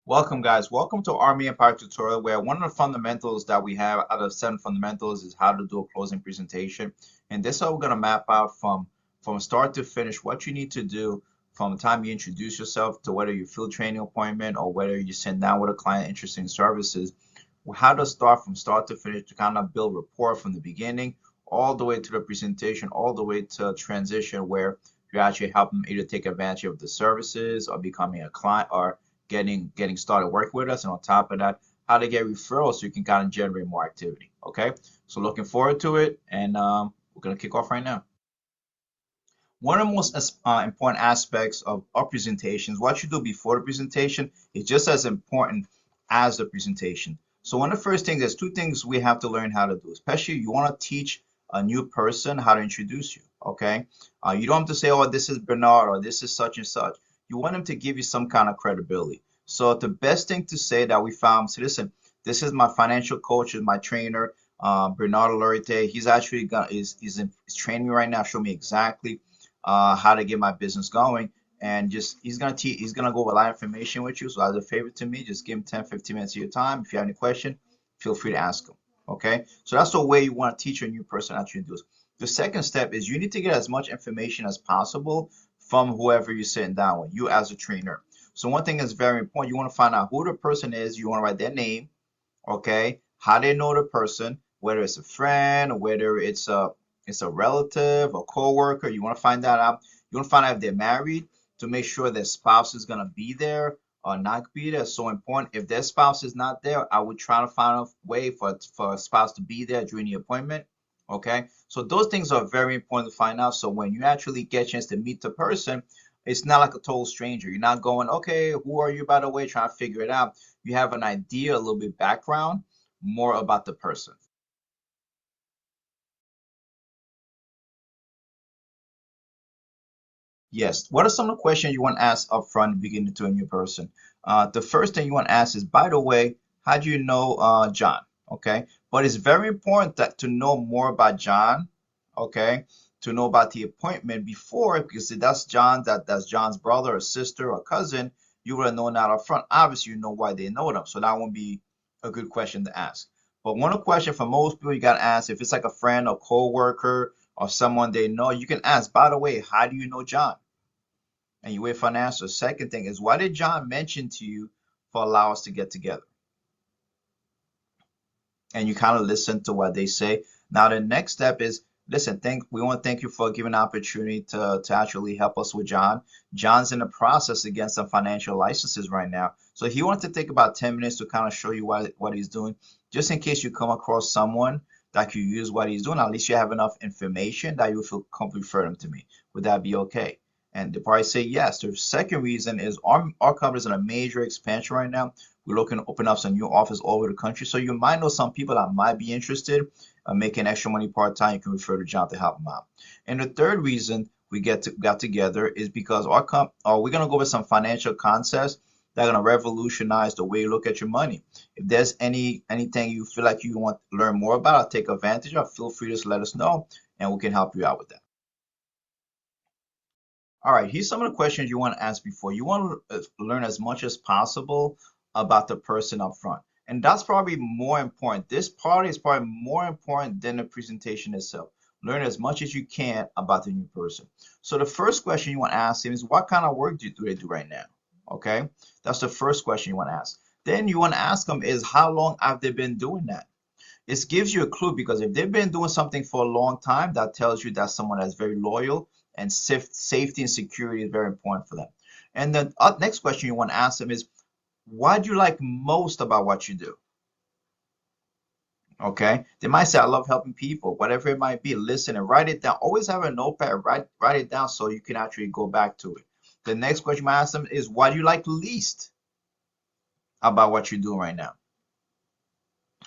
Welcome, guys. Welcome to Army Empire tutorial, where one of the fundamentals that we have out of 7 fundamentals is how to do a closing presentation. And this is how we're going to map out from start to finish what you need to do from the time you introduce yourself to whether you field training appointment or whether you sit down with a client interested in services. How to start from start to finish to kind of build rapport from the beginning all the way to the presentation, all the way to transition where you actually help them either take advantage of the services or becoming a client or getting started working with us, and on top of that, how to get referrals so you can kind of generate more activity. Okay, so looking forward to it, and we're gonna kick off right now. One of the most important aspects of our presentations, what you do before the presentation, is just as important as the presentation. So one of the first things, there's two things we have to learn how to do, especially you want to teach a new person how to introduce you. Okay, you don't have to say, oh, this is Bernard or this is such and such. You want them to give you some kind of credibility. So the best thing to say that we found, so listen, this is my financial coach, is my trainer, Bernard Alerte. He's actually is training me right now, show me exactly how to get my business going, and just he's gonna go over a lot of information with you. So as a favor to me, just give him 10-15 minutes of your time. If you have any question, feel free to ask him. Okay, so that's the way you want to teach a new person how to introduce. The second step is you need to get as much information as possible from whoever you're sitting down with, you as a trainer. So one thing is very important, you want to find out who the person is. You want to write their name, okay, how they know the person, whether it's a friend or whether it's a relative or coworker. You want to find that out. You want to find out if they're married to make sure their spouse is going to be there or not be there. It's so important. If their spouse is not there, I would try to find a way for a spouse to be there during the appointment. Okay, so those things are very important to find out. So when you actually get a chance to meet the person, it's not like a total stranger. You're not going, okay, who are you, by the way, trying to figure it out. You have an idea, a little bit background, more about the person. Yes. What are some of the questions you want to ask up front beginning to a new person? The first thing you want to ask is, by the way, how do you know John? Okay. But it's very important that to know more about John, okay, to know about the appointment before, because if that's John's brother or sister or cousin, you would have known that up front. Obviously, you know why they know them. So that won't be a good question to ask. But one question for most people you gotta ask, if it's like a friend or coworker or someone they know, you can ask, by the way, how do you know John? And you wait for an answer. Second thing is, what did John mention to you for allow us to get together? And you kind of listen to what they say. Now the next step is, listen, we want to thank you for giving an opportunity to actually help us with John. John's in the process against some financial licenses right now. So he wanted to take about 10 minutes to kind of show you what he's doing, just in case you come across someone that could use what he's doing. At least you have enough information that you feel comfortable referring them to me. Would that be okay? And they probably say yes. The second reason is our company is in a major expansion right now. We're looking to open up some new office all over the country. So you might know some people that might be interested in making extra money part-time. You can refer to John to help them out. And the third reason we got together is because we're gonna go over some financial concepts that are gonna revolutionize the way you look at your money. If there's anything you feel like you want to learn more about or take advantage of, feel free to let us know and we can help you out with that. All right, here's some of the questions you want to ask before. You want to learn as much as possible about the person up front. And that's probably more important. This part is probably more important than the presentation itself. Learn as much as you can about the new person. So the first question you want to ask him is, what kind of work do they do right now? Okay, that's the first question you want to ask. Then you want to ask them is, how long have they been doing that? This gives you a clue because if they've been doing something for a long time, that tells you that's someone that's very loyal and safety and security is very important for them. And the next question you want to ask them is, what do you like most about what you do? Okay, they might say, I love helping people, whatever it might be. Listen and write it down. Always have a notepad, write it down so you can actually go back to it. The next question you might ask them is, what do you like least about what you're doing right now?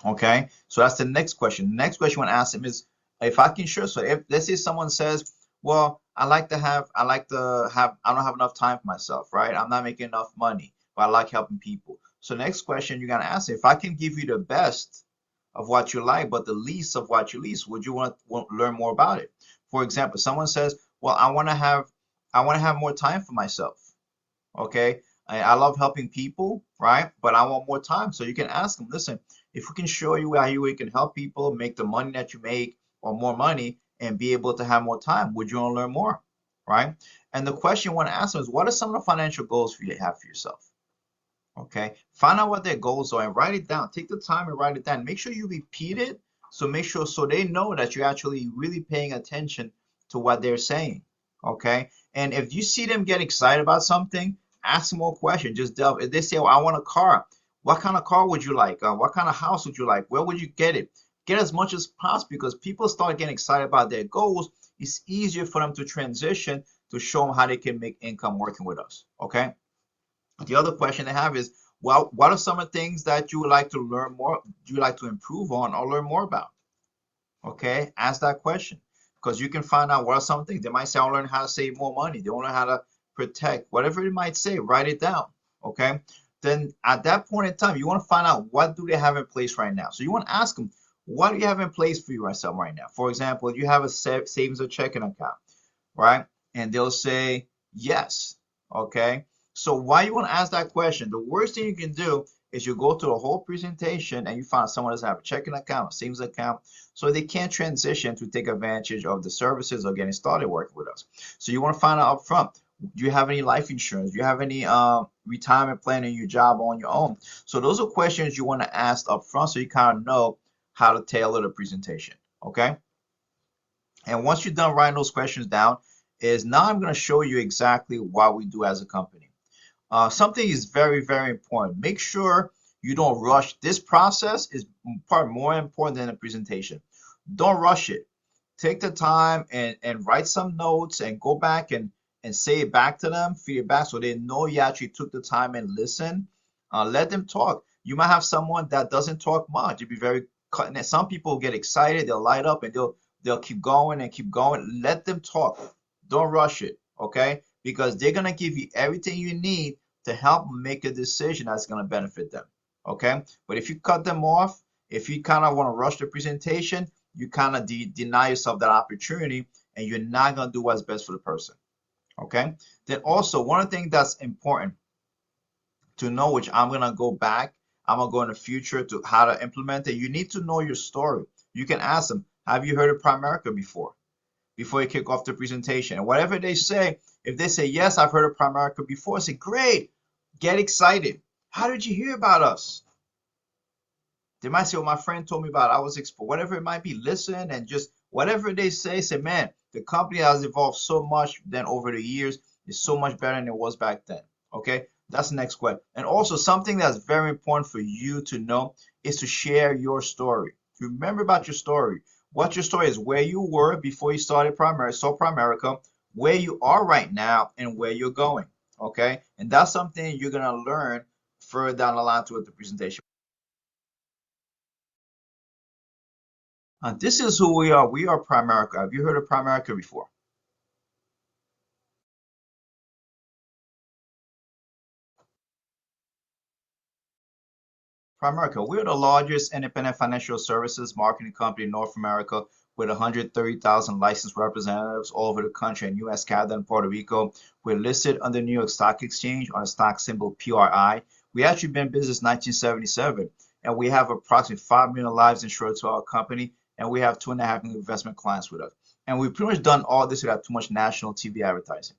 Okay, so that's the next question. Next question I want to ask him is, if I can share. So if let's say someone says, well, I don't have enough time for myself, right? I'm not making enough money, but I like helping people. So next question you're gonna ask, if I can give you the best of what you like, but the least of what you least, would you want to learn more about it? For example, someone says, well, I want to have more time for myself. Okay, I love helping people, right? But I want more time. So you can ask them, listen, if we can show you how you can help people make the money that you make or more money and be able to have more time, would you want to learn more, right? And the question you want to ask them is, what are some of the financial goals you have for yourself? Okay, find out what their goals are and write it down. Take the time and write it down. Make sure you repeat it. So make sure so they know that you're actually really paying attention to what they're saying. Okay. And if you see them get excited about something, ask them more questions. Just delve. If they say, well, I want a car, what kind of car would you like? What kind of house would you like? Where would you get it? Get as much as possible because people start getting excited about their goals. It's easier for them to transition to show them how they can make income working with us. Okay. The other question they have is, well, what are some of the things that you would like to learn more, do you like to improve on or learn more about? Okay, ask that question because you can find out what are some things. They might say, I want to learn how to save more money. They want to learn how to protect, whatever it might say, write it down. Okay, then at that point in time, you want to find out what do they have in place right now. So you want to ask them, what do you have in place for yourself right now? For example, you have a savings or checking account, right? And they'll say yes. Okay. So why you want to ask that question? The worst thing you can do is you go to the whole presentation and you find someone doesn't have a checking account, a savings account, so they can't transition to take advantage of the services or getting started working with us. So you want to find out up front, do you have any life insurance? Do you have any retirement plan in your job on your own? So those are questions you want to ask up front so you kind of know how to tailor the presentation. Okay. And once you're done writing those questions down, is now I'm going to show you exactly what we do as a company. Something is very, very important. Make sure you don't rush. This process is part more important than the presentation. Don't rush it. Take the time and write some notes and go back and say it back to them, feed it back so they know you actually took the time and listen. Let them talk. You might have someone that doesn't talk much. You'd be very cutting it. Some people get excited, they'll light up and they'll keep going and keep going. Let them talk. Don't rush it, okay? Because they're gonna give you everything you need to help make a decision that's gonna benefit them, okay? But if you cut them off, if you kind of want to rush the presentation, you kind of deny yourself that opportunity and you're not gonna do what's best for the person, okay? Then also one of the things that's important to know, which I'm gonna go back, I'm gonna go in the future to how to implement it. You need to know your story. You can ask them, have you heard of Primerica before you kick off the presentation? And whatever they say, if they say, yes, I've heard of Primerica before, say, great, get excited. How did you hear about us? They might say, well, my friend told me about it. I was exposed, whatever it might be, listen and just whatever they say, man, the company has evolved so much then over the years. It's so much better than it was back then. Okay, that's the next question. And also something that's very important for you to know is to share your story. Remember about your story. What your story is, where you were before you started Primerica, where you are right now, and where you're going. Okay, and that's something you're gonna learn further down the line toward the presentation. This is who we are. We are Primerica. Have you heard of Primerica before? Primerica, we're the largest independent financial services marketing company in North America with 130,000 licensed representatives all over the country in US, Canada, and Puerto Rico. We're listed on the New York Stock Exchange on a stock symbol PRI. We actually been in business 1977, and we have approximately 5 million lives insured to our company, and we have 2.5 million investment clients with us. And we've pretty much done all this without too much national TV advertising.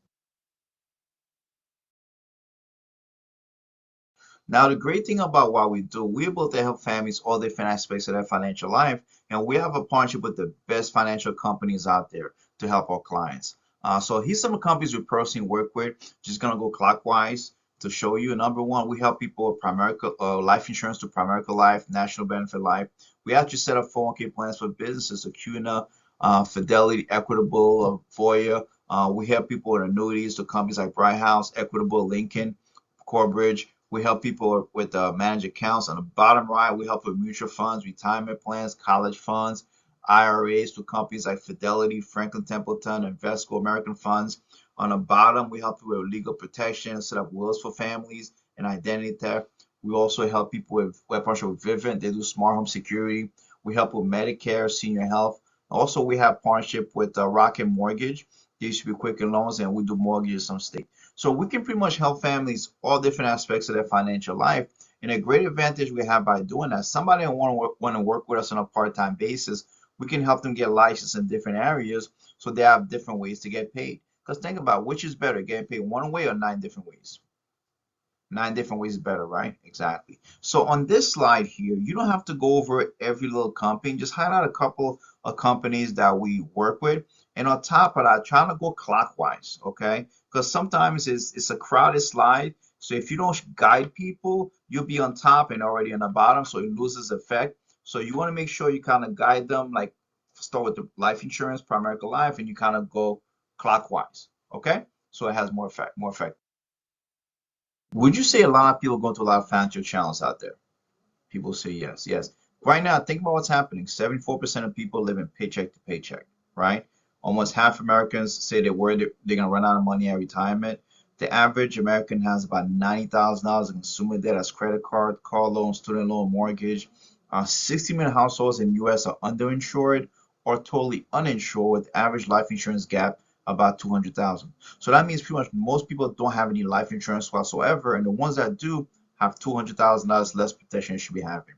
Now, the great thing about what we do, we're able to help families all different aspects of their financial life, and we have a partnership with the best financial companies out there to help our clients. So here's some companies we personally work with. Just gonna go clockwise to show you. Number one, we help people with Primerica life insurance to Primerica Life, National Benefit Life. We actually set up 401k plans for businesses, Acuna, Fidelity, Equitable, Voya. We help people with annuities to companies like Bright House, Equitable, Lincoln, Corebridge. We help people with managed accounts. On the bottom right, we help with mutual funds, retirement plans, college funds, IRAs to companies like Fidelity, Franklin Templeton, Invesco, American Funds. On the bottom, we help you with legal protection, set up wills for families, and identity theft. We also help people with web partnership with Vivint. They do smart home security. We help with Medicare, senior health. Also, we have partnership with Rocket Mortgage. They used to be Quicken Loans, and we do mortgages in some state. So we can pretty much help families all different aspects of their financial life. And a great advantage we have by doing that, somebody want to work with us on a part-time basis, we can help them get licensed in different areas so they have different ways to get paid. Because think about which is better, getting paid one way or 9 different ways. 9 different ways is better, right? Exactly. So on this slide here, you don't have to go over every little company. Just highlight a couple of companies that we work with. And on top of that, trying to go clockwise, okay? Because sometimes it's a crowded slide. So if you don't guide people, you'll be on top and already on the bottom, so it loses effect. So you want to make sure you kind of guide them, like start with the life insurance, primary life, and you kind of go clockwise, okay? So it has more effect, more effect. Would you say a lot of people go to a lot of financial challenges out there? People say yes, yes. Right now, think about what's happening. 74% of people live in paycheck to paycheck, right? Almost half Americans say they're going to run out of money at retirement. The average American has about $90,000 in consumer debt as credit card, car loan, student loan, mortgage. 60 million households in the U.S. are underinsured or totally uninsured, with average life insurance gap about 200,000. So that means pretty much most people don't have any life insurance whatsoever, and the ones that do have $200,000 less protection they should be having.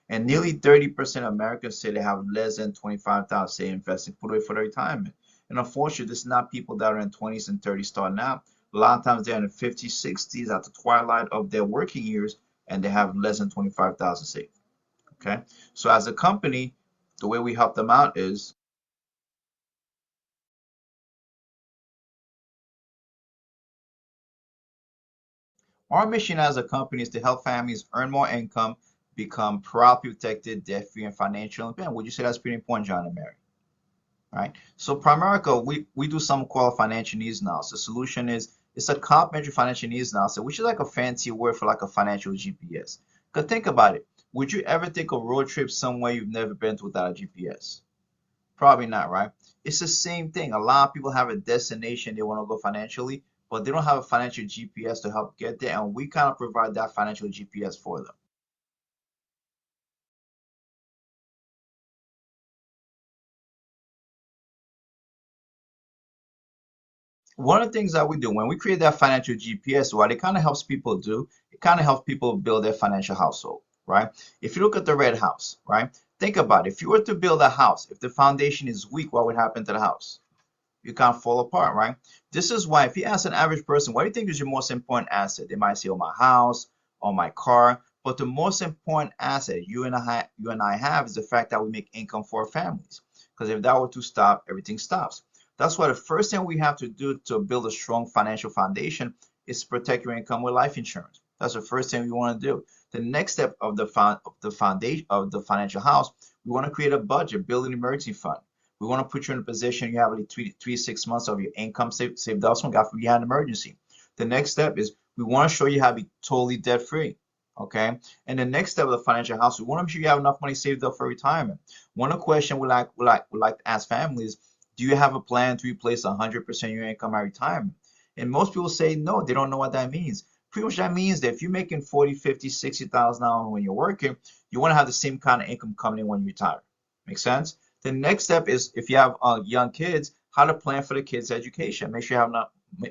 And nearly 30% of Americans say they have less than 25,000 say invested put away for their retirement. And unfortunately, this is not people that are in 20s and 30s starting out. A lot of times they're in the 50s, 60s at the twilight of their working years, and they have less than 25,000 saved. Okay, so as a company, the way we help them out is our mission as a company is to help families earn more income, become properly protected, debt-free, and financial independent. Would you say that's pretty important, John and Mary? Right? So Primerica, we do something called financial needs analysis. The solution is it's a complimentary financial needs analysis, which is like a fancy word for like a financial GPS. Because think about it. Would you ever take a road trip somewhere you've never been to without a GPS? Probably not, right? It's the same thing. A lot of people have a destination they want to go financially, but they don't have a financial GPS to help get there, and we kind of provide that financial GPS for them. One of the things that we do when we create that financial GPS, what it kind of helps people do, it kind of helps people build their financial household, right? If you look at the red house, right? Think about it. If you were to build a house, if the foundation is weak, what would happen to the house? You can't fall apart, right? This is why if you ask an average person, what do you think is your most important asset? They might say, oh, my house or my car. But the most important asset you and I have is the fact that we make income for our families. Because if that were to stop, everything stops. That's why the first thing we have to do to build a strong financial foundation is to protect your income with life insurance. That's the first thing we want to do. The next step of the foundation of the financial house, we want to create a budget, build an emergency fund. We want to put you in a position you have like 3 to 6 months of your income saved up. So God forbid you had an emergency. The next step is we want to show you how to be totally debt free. Okay. And the next step of the financial house, we want to make sure you have enough money saved up for retirement. One question we like to ask families, do you have a plan to replace 100% of your income at retirement? And most people say no, they don't know what that means. Pretty much that means that if you're making 40, 50, 60,000 dollars when you're working, you want to have the same kind of income coming in when you retire. Make sense? The next step is if you have young kids, how to plan for the kids' education. Make sure you have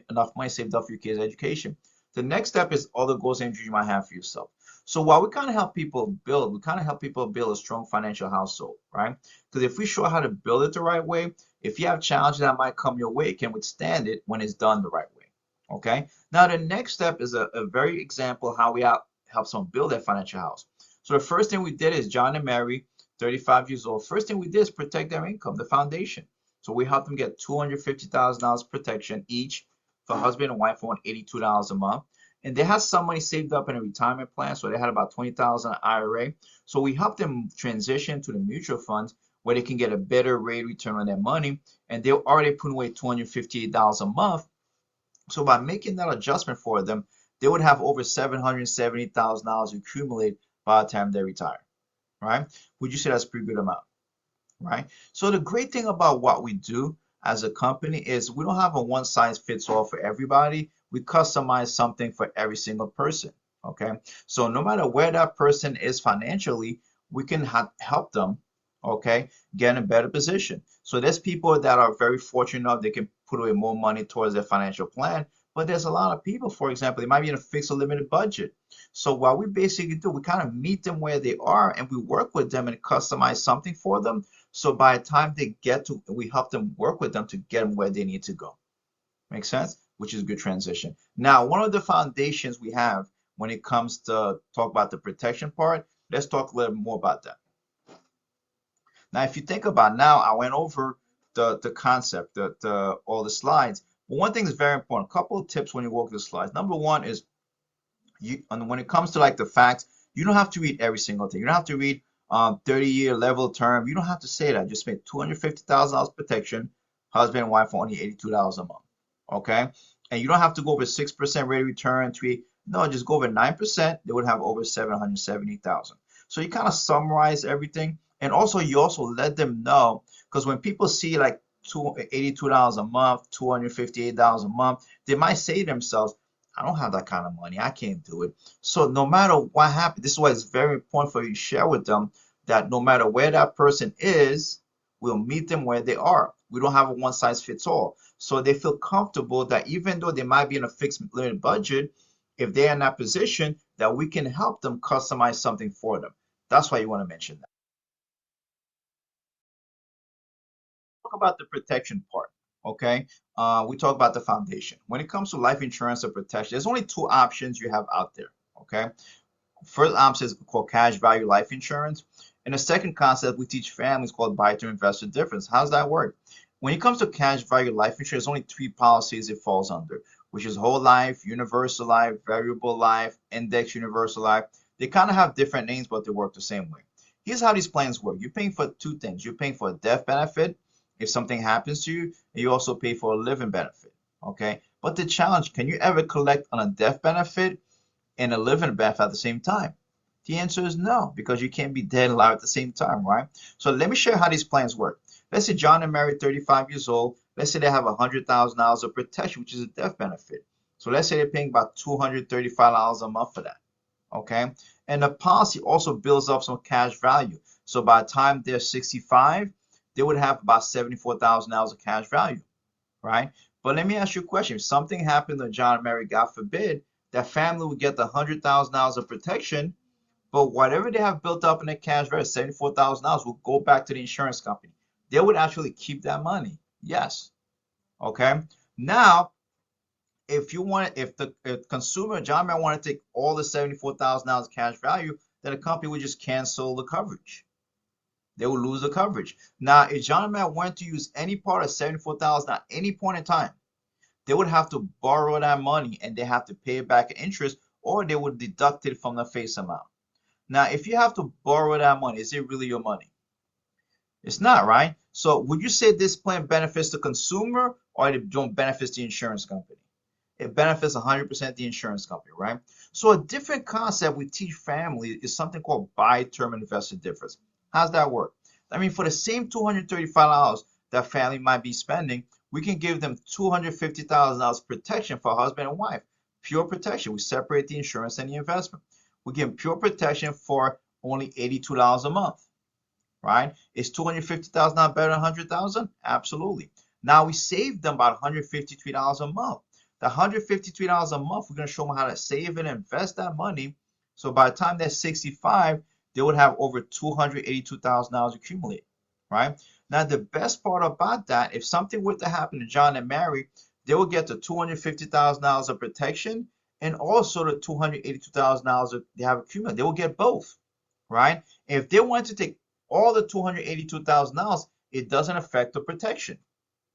enough money saved up for your kids' education. The next step is all the goals and dreams you might have for yourself. So while we kind of help people build, we kind of help people build a strong financial household, right? Because if we show how to build it the right way, if you have challenges that might come your way, it can withstand it when it's done the right way. Okay. Now the next step is a very example how we help someone build their financial house. So the first thing we did is John and Mary, 35 years old. First thing we did is protect their income, the foundation. So we helped them get $250,000 protection each for husband and wife for $82 a month. And they had some money saved up in a retirement plan, so they had about 20,000 IRA. So we helped them transition to the mutual funds where they can get a better rate return on their money. And they're already putting away $258 a month. So by making that adjustment for them, they would have over $770,000 accumulated by the time they retire, right? Would you say that's a pretty good amount, right? So the great thing about what we do as a company is we don't have a one size fits all for everybody. We customize something for every single person, okay? So no matter where that person is financially, we can help them, okay, get in a better position. So there's people that are very fortunate enough they can put away more money towards their financial plan, But there's a lot of people, for example, they might be in a fixed or limited budget. So what we basically do, we kind of meet them where they are and we work with them and customize something for them. So by the time they get to, we help them work with them to get them where they need to go. Make sense? Which is a good transition. Now, one of the foundations we have when it comes to talk about the protection part, let's talk a little more about that. Now, if you think about now, I went over the concept, all the slides. But one thing is very important. A couple of tips when you walk the slides. Number one is and when it comes to like the facts, you don't have to read every single thing. You don't have to read 30-year level term. You don't have to say that. Just make $250,000 protection, husband and wife for only $82 a month. Okay, and you don't have to go over 6% rate of return. No, just go over 9%. They would have over 770,000. So you kind of summarize everything, and also you also let them know, because when people see like $82 a month, $258 a month, they might say to themselves, I don't have that kind of money. I can't do it. So no matter what happens, this is why it's very important for you to share with them that no matter where that person is, we'll meet them where they are. We don't have a one size fits all. So they feel comfortable that even though they might be in a fixed limited budget, if they're in that position, that we can help them customize something for them. That's why you want to mention that. Talk about the protection part. Okay, we talk about the foundation. When it comes to life insurance or protection, there's only two options you have out there. Okay, first option is called cash value life insurance, and the second concept we teach families called buy to investor difference. How does that work? When it comes to cash value life insurance, there's only three policies it falls under, which is whole life, universal life, variable life, index universal life. They kind of have different names, but they work the same way. Here's how these plans work. You're paying for two things. You're paying for a death benefit if something happens to you, and you also pay for a living benefit. Okay, but the challenge, can you ever collect on a death benefit and a living benefit at the same time? The answer is no, because you can't be dead and alive at the same time, right? So let me show you how these plans work. Let's say John and Mary, 35 years old. Let's say they have $100,000 of protection, which is a death benefit. So let's say they're paying about $235 a month for that. Okay, and the policy also builds up some cash value. So by the time they're 65, they would have about $74,000 of cash value, right? But let me ask you a question. If something happened to John and Mary, God forbid, that family would get the $100,000 of protection, but whatever they have built up in their cash value, $74,000, will go back to the insurance company. They would actually keep that money. Yes. Okay. Now, if the consumer, John Mary, want to take all the $74,000 cash value, then the company would just cancel the coverage. They will lose the coverage. Now, if John and Matt went to use any part of 74,000 at any point in time, they would have to borrow that money and they have to pay it back in interest, or they would deduct it from the face amount. Now, if you have to borrow that money, is it really your money? It's not, right? So would you say this plan benefits the consumer or it don't benefit the insurance company? It benefits 100% the insurance company, right? So a different concept we teach families is something called buy term investor difference. How's that work? I mean, for the same $235 that family might be spending, we can give them $250,000 protection for husband and wife. Pure protection. We separate the insurance and the investment. We give them pure protection for only $82 a month, right? Is $250,000 better than $100,000? Absolutely. Now we save them about $153 a month. The $153 a month, we're going to show them how to save and invest that money. So by the time they're 65, they would have over $282,000 accumulated, right? Now, the best part about that, if something were to happen to John and Mary, they will get the $250,000 of protection and also the $282,000 they have accumulated. They will get both, right? And if they want to take all the $282,000, it doesn't affect the protection,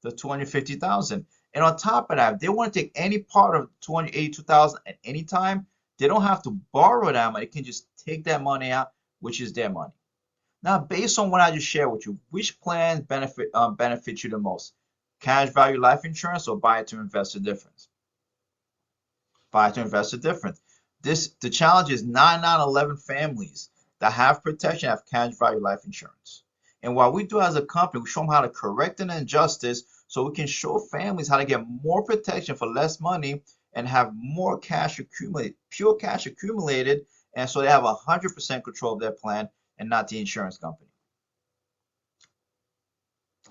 the $250,000. And on top of that, if they want to take any part of $282,000 at any time, they don't have to borrow that money. They can just take that money out, which is their money. Now, based on what I just shared with you, which plan benefits you the most? Cash value life insurance or buy to investor difference? Buy to investor difference. The challenge is 9 out of 11 families that have protection have cash value life insurance. And what we do as a company, we show them how to correct an injustice so we can show families how to get more protection for less money and have more cash accumulated, pure cash accumulated, and so they have 100% control of their plan and not the insurance company.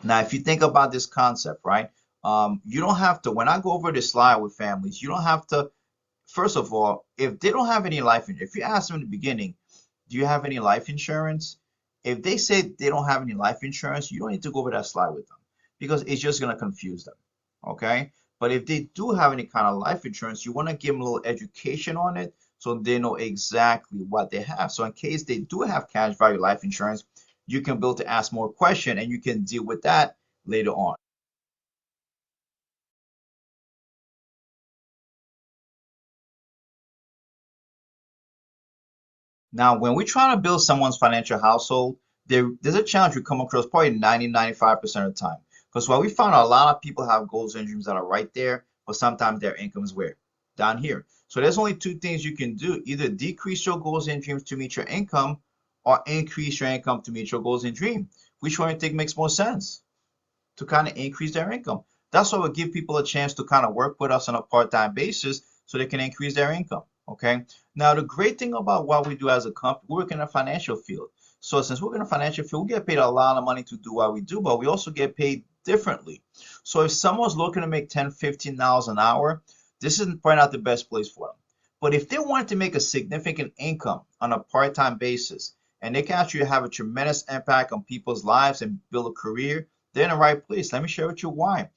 Now, if you think about this concept, right? You don't have to, when I go over this slide with families, you don't have to, first of all, if they don't have any life insurance, if you ask them in the beginning, do you have any life insurance? If they say they don't have any life insurance, you don't need to go over that slide with them because it's just going to confuse them. Okay. But if they do have any kind of life insurance, you want to give them a little education on it so they know exactly what they have. So in case they do have cash value life insurance, you can be able to ask more questions and you can deal with that later on. Now, when we try to build someone's financial household, there's a challenge we come across probably 90-95% of the time. Because what we found, a lot of people have goals and dreams that are right there, but sometimes their income is where? Down here. So there's only two things you can do. Either decrease your goals and dreams to meet your income or increase your income to meet your goals and dream. Which one you think makes more sense? To kind of increase their income. That's why we give people a chance to kind of work with us on a part-time basis so they can increase their income. Okay. Now, the great thing about what we do as a company, we work in a financial field. So since we're in a financial field, we get paid a lot of money to do what we do, but we also get paid differently. So if someone's looking to make $10, $15 an hour, this is probably not the best place for them. But if they want to make a significant income on a part-time basis, and they can actually have a tremendous impact on people's lives and build a career, they're in the right place. Let me share with you why.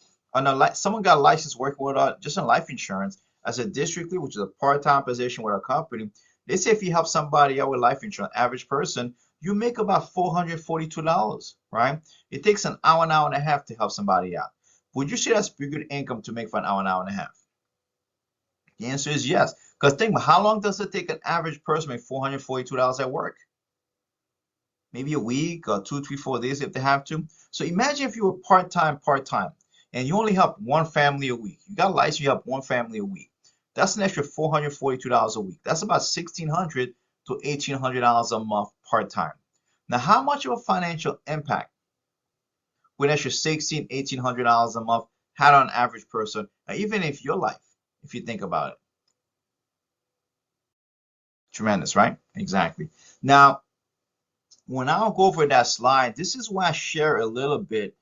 Someone got a license working with just in life insurance as a district lead, which is a part-time position with a company. They say if you help somebody out with life insurance, average person, you make about $442, right? It takes an hour and a half to help somebody out. Would you say that's pretty good income to make for an hour and a half? The answer is yes. Because think about how long does it take an average person to make $442 at work? Maybe a week or 2, 3, 4 days if they have to. So imagine if you were part-time, and you only help one family a week. You got a license, you help one family a week. That's an extra $442 a week. That's about $1,600 to $1,800 a month part-time. Now, how much of a financial impact would an extra $1,600, $1,800 a month had on an average person, even if your life, if you think about it? Tremendous, right? Exactly. Now, when I'll go over that slide, this is why I share a little bit.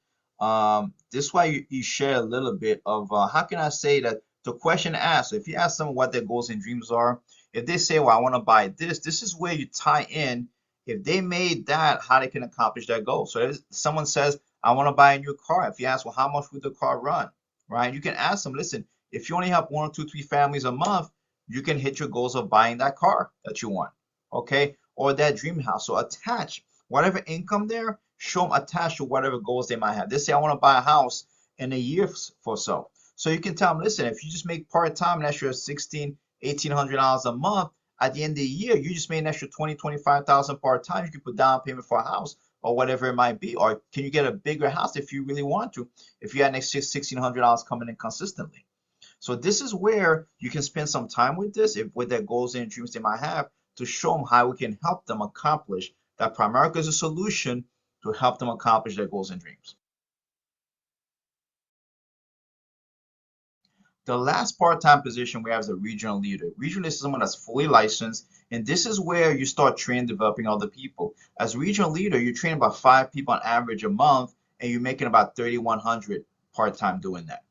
This is why you share a little bit of how can I say that the question asked. So if you ask someone what their goals and dreams are, if they say, well, I want to buy this is where you tie in. If they made that, how they can accomplish that goal. So if someone says, I want to buy a new car. If you ask, well, how much would the car run? Right? You can ask them, listen, if you only have 1 or 2, 3 families a month, you can hit your goals of buying that car that you want. Okay? Or that dream house. So attach whatever income there, show them attached to whatever goals they might have. They say, I want to buy a house in a year or so. So you can tell them, listen, if you just make part-time an extra $1,600, $1,800 a month, at the end of the year, you just made an extra $20,000, $25,000 part-time. You can put down payment for a house or whatever it might be. Or can you get a bigger house if you really want to, if you had an extra $1,600 coming in consistently? So this is where you can spend some time with this, with their goals and dreams they might have, to show them how we can help them accomplish that. Primerica is a solution to help them accomplish their goals and dreams. The last part-time position we have is a regional leader. Regional is someone that's fully licensed, and this is where you start training, developing other people. As regional leader, you train about 5 people on average a month, and you're making about 3,100 part-time doing that.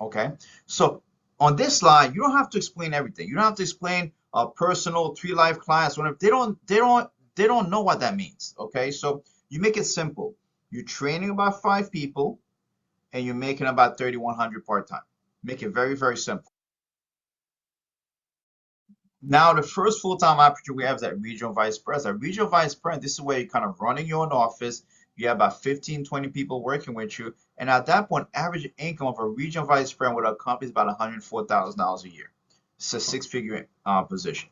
Okay, so on this slide, you don't have to explain everything. You don't have to explain personal 3 life clients. Whatever. They don't know what that means. Okay, so you make it simple. You're training about 5 people, and you're making about 3,100 part-time. Make it very, very simple. Now, the first full-time opportunity we have is that regional vice president. Regional vice president, this is where you're kind of running your own office. You have about 15, 20 people working with you. And at that point, average income of a regional vice president with a company is about $104,000 a year. It's a 6-figure position.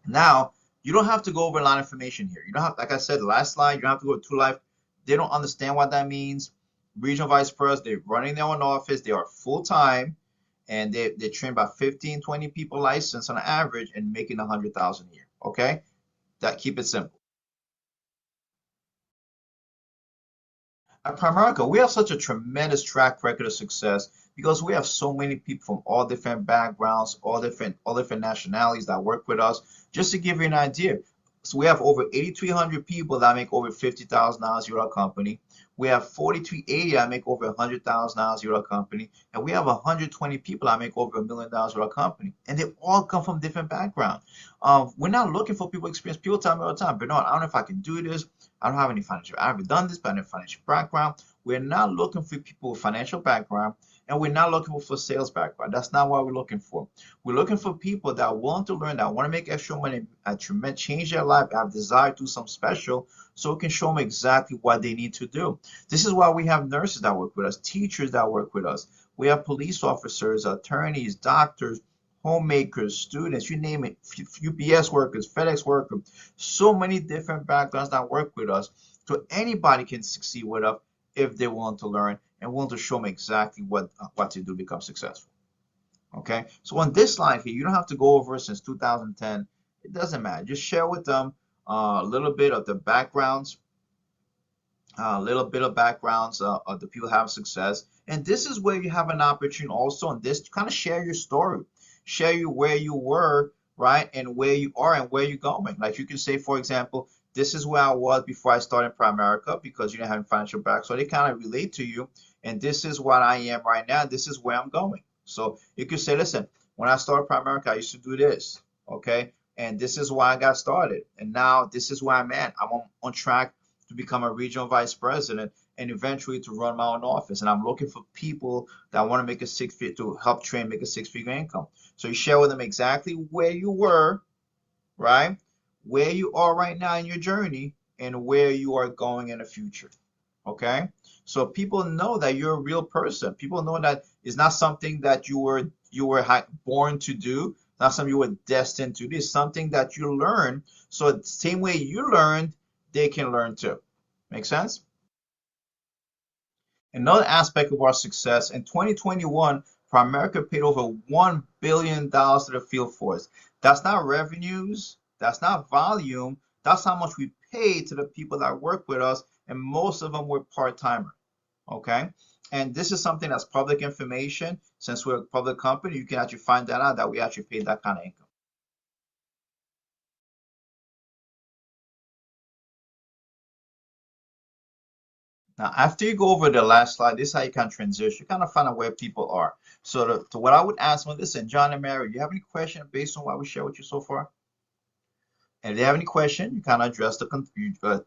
Now, you don't have to go over a lot of information here. You don't have, like I said, the last slide, you don't have to go to 2 Life. They don't understand what that means. Regional vice president, they're running their own office. They are full-time. And they train about 15, 20 people licensed on average and making $100,000 a year. Okay, keep it simple. At Primerica, we have such a tremendous track record of success because we have so many people from all different backgrounds, all different nationalities that work with us. Just to give you an idea, So we have over 8,300 people that make over $50,000 with our company. We have 4,380 that make over $100,000 with our company, and we have 120 people that make over $1 million with our company, and they all come from different backgrounds. We're not looking for people experience. People tell me all the time, Bernard, I don't know if I can do this. I don't have any financial. I haven't done this, but I have a financial background. We're not looking for people with financial background, and we're not looking for sales background. That's not what we're looking for. We're looking for people that want to learn, that want to make extra money, change their life, have desire to do something special, so we can show them exactly what they need to do. This is why we have nurses that work with us, teachers that work with us. We have police officers, attorneys, doctors, homemakers, students, you name it, UPS workers, FedEx workers, so many different backgrounds that work with us. So anybody can succeed with us if they want to learn and want to show them exactly what to do to become successful. Okay, so on this slide here, you don't have to go over since 2010. It doesn't matter. Just share with them a little bit of the backgrounds, a little bit of backgrounds of the people having success. And this is where you have an opportunity also on this to kind of share your story, share you where you were, right, and where you are and where you're going. Like you can say, for example, this is where I was before I started Primerica because you didn't have financial back. So they kind of relate to you. And this is what I am right now. This is where I'm going. So you could say, listen, when I started Primerica, I used to do this. Okay. And this is why I got started. And now this is where I'm at. I'm on track to become a regional vice president and eventually to run my own office. And I'm looking for people that want to make a six-figure, to help train, make a six-figure income. So you share with them exactly where you were, right? Where you are right now in your journey and where you are going in the future. Okay. So people know that you're a real person. People know that it's not something that you were born to do, not something you were destined to do. It's something that you learn. So the same way you learned, they can learn too. Make sense? Another aspect of our success in 2021, Primerica paid over $1 billion to the field force. That's not revenues, that's not volume, that's how much we paid to the people that work with us, and most of them were part-timer. Okay, and this is something that's public information. Since we're a public company, you can actually find that out, that we actually paid that kind of income. Now, after you go over the last slide, this is how you can transition. You kind of find out where people are. So to what I would ask them, listen, John and Mary, do you have any question based on what we share with you so far? And if they have any question, you kind of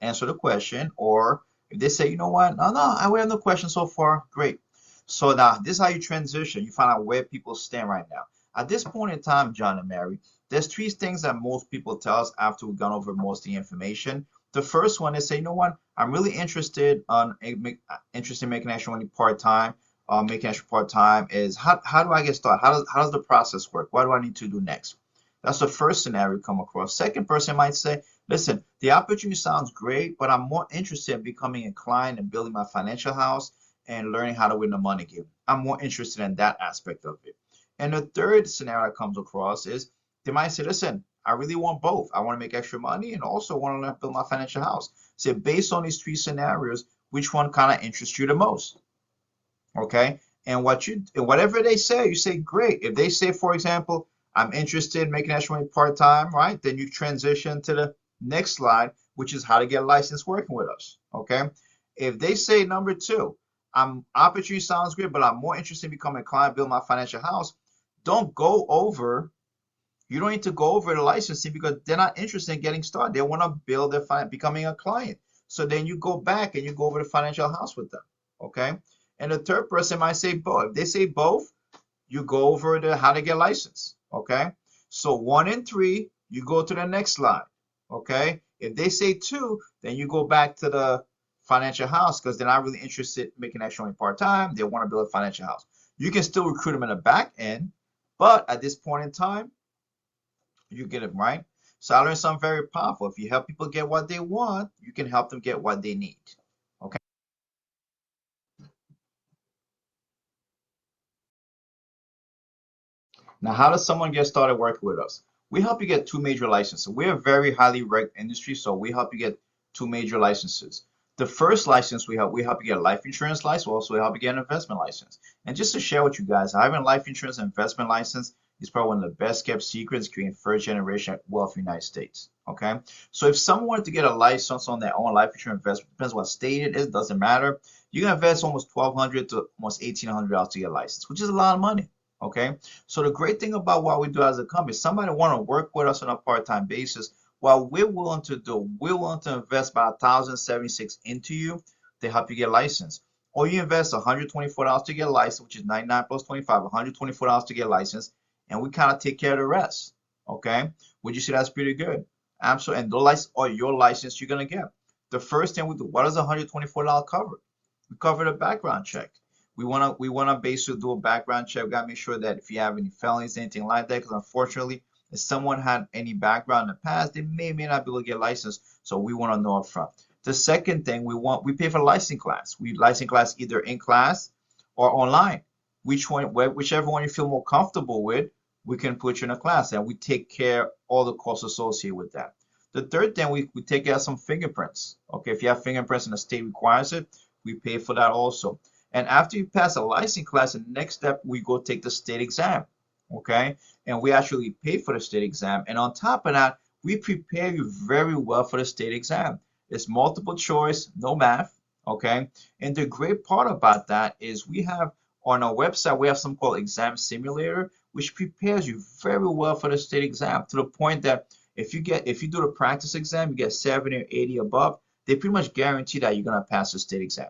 answer the question, or if they say, you know what, no, I have no question so far, great. So now this is how you transition. You find out where people stand right now. At this point in time, John and Mary, there's three things that most people tell us after we've gone over most of the information. The first one is say, you know what, I'm really interested in making extra money part-time. Making extra part-time is how do I get started? How does the process work? What do I need to do next? That's the first scenario come across. Second person might say, listen, the opportunity sounds great, but I'm more interested in becoming a client and building my financial house and learning how to win the money game. I'm more interested in that aspect of it. And the third scenario that comes across is they might say, listen, I really want both. I want to make extra money and also want to learn how to build my financial house. So based on these three scenarios, which one kind of interests you the most? Okay. And whatever they say, you say, great. If they say, for example, I'm interested in making extra money part-time, right? Then you transition to the next slide, which is how to get licensed working with us. Okay. If they say number two, opportunity sounds great, but I'm more interested in becoming a client, build my financial house. You don't need to go over the licensing because they're not interested in getting started. They want to build becoming a client. So then you go back and you go over the financial house with them. Okay. And the third person might say both. If they say both, you go over the how to get licensed. Okay. So 1 and 3, you go to the next slide. Okay. If they say 2, then you go back to the financial house because they're not really interested in making extra money part-time. They want to build a financial house. You can still recruit them in the back end, but at this point in time, you get it right. So I learned something very powerful. If you help people get what they want, you can help them get what they need. Okay. Now, how does someone get started working with us? We help you get 2 major licenses. We're a very highly ranked industry, so we help you get 2 major licenses. The first license we help you get a life insurance license. We also help you get an investment license. And just to share with you guys, having a life insurance and investment license is probably one of the best kept secrets creating first generation wealth in the United States. Okay. So if someone wanted to get a license on their own life insurance investment, depends what state it is, doesn't matter. You can invest almost $1,200 to almost $1,800 to get a license, which is a lot of money. Okay. So the great thing about what we do as a company, somebody want to work with us on a part-time basis, what we're willing to do, we're willing to invest about $1,076 into you to help you get licensed. Or you invest $124 to get a license, which is 99 plus 25, $124 to get a license, and we kind of take care of the rest. Okay. Would you say that's pretty good? Absolutely. And the license or your license you're gonna get. The first thing we do, what does $124 cover? We cover the background check. We wanna basically do a background check. We gotta make sure that if you have any felonies, anything like that, because unfortunately, if someone had any background in the past, they may not be able to get licensed. So we want to know up front. The second thing we pay for the license class. We license class either in class or online. Whichever one you feel more comfortable with, we can put you in a class, and we take care of all the costs associated with that. The third thing, we take care of some fingerprints. Okay, if you have fingerprints and the state requires it, we pay for that also. And after you pass a license class, the next step, we go take the state exam. Okay, and we actually pay for the state exam. And on top of that, we prepare you very well for the state exam. It's multiple choice, no math. Okay, and the great part about that is we have on our website, we have something called Exam Simulator, which prepares you very well for the state exam to the point that if you do the practice exam, you get 70 or 80 above, they pretty much guarantee that you're gonna pass the state exam.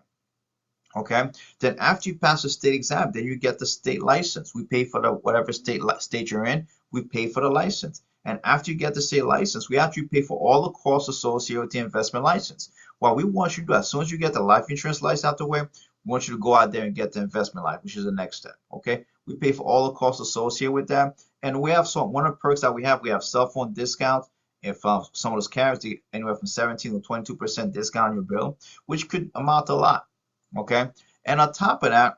Okay, then after you pass the state exam, then you get the state license. We pay for the whatever state you're in, we pay for the license. And after you get the state license, we actually pay for all the costs associated with the investment license. What we want you to do, as soon as you get the life insurance license out the way, we want you to go out there and get the investment life, which is the next step. Okay, we pay for all the costs associated with that. And we have one of the perks that we have cell phone discounts. If some of those carriers, anywhere from 17 to 22% discount on your bill, which could amount to a lot. Okay, and on top of that,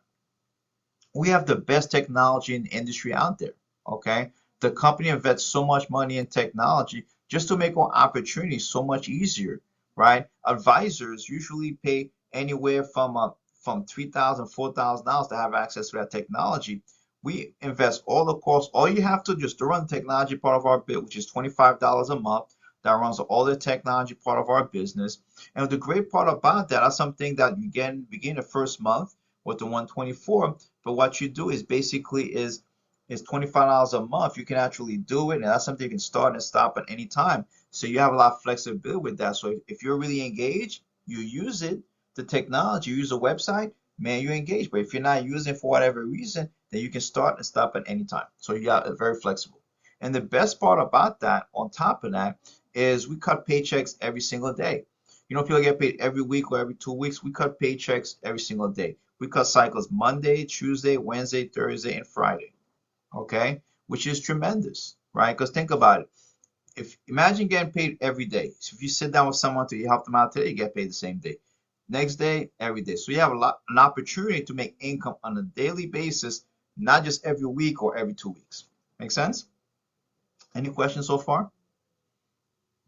we have the best technology in the industry out there. Okay, the company invests so much money in technology just to make our opportunity so much easier, right? Advisors usually pay anywhere from $3,000, $4,000 to have access to that technology. We invest all the costs. All you have to just to run the technology part of our bill, which is $25 a month. That runs all the technology part of our business. And the great part about that, that's something that you begin the first month with the 124. But what you do is basically is $25 a month. You can actually do it, and that's something you can start and stop at any time. So you have a lot of flexibility with that. So if you're really engaged, you use it, the technology, you use the website, man, you're engaged. But if you're not using it for whatever reason, then you can start and stop at any time. So you got very flexible. And the best part about that, on top of that, is we cut paychecks every single day. You know, people get paid every week or every 2 weeks. We cut paychecks every single day. We cut cycles Monday, Tuesday, Wednesday, Thursday, and Friday. Okay, which is tremendous, right? Because think about it. Imagine getting paid every day. So if you sit down with someone to help them out today, you get paid the same day. Next day, every day. So you have an opportunity to make income on a daily basis, not just every week or every 2 weeks. Make sense? Any questions so far?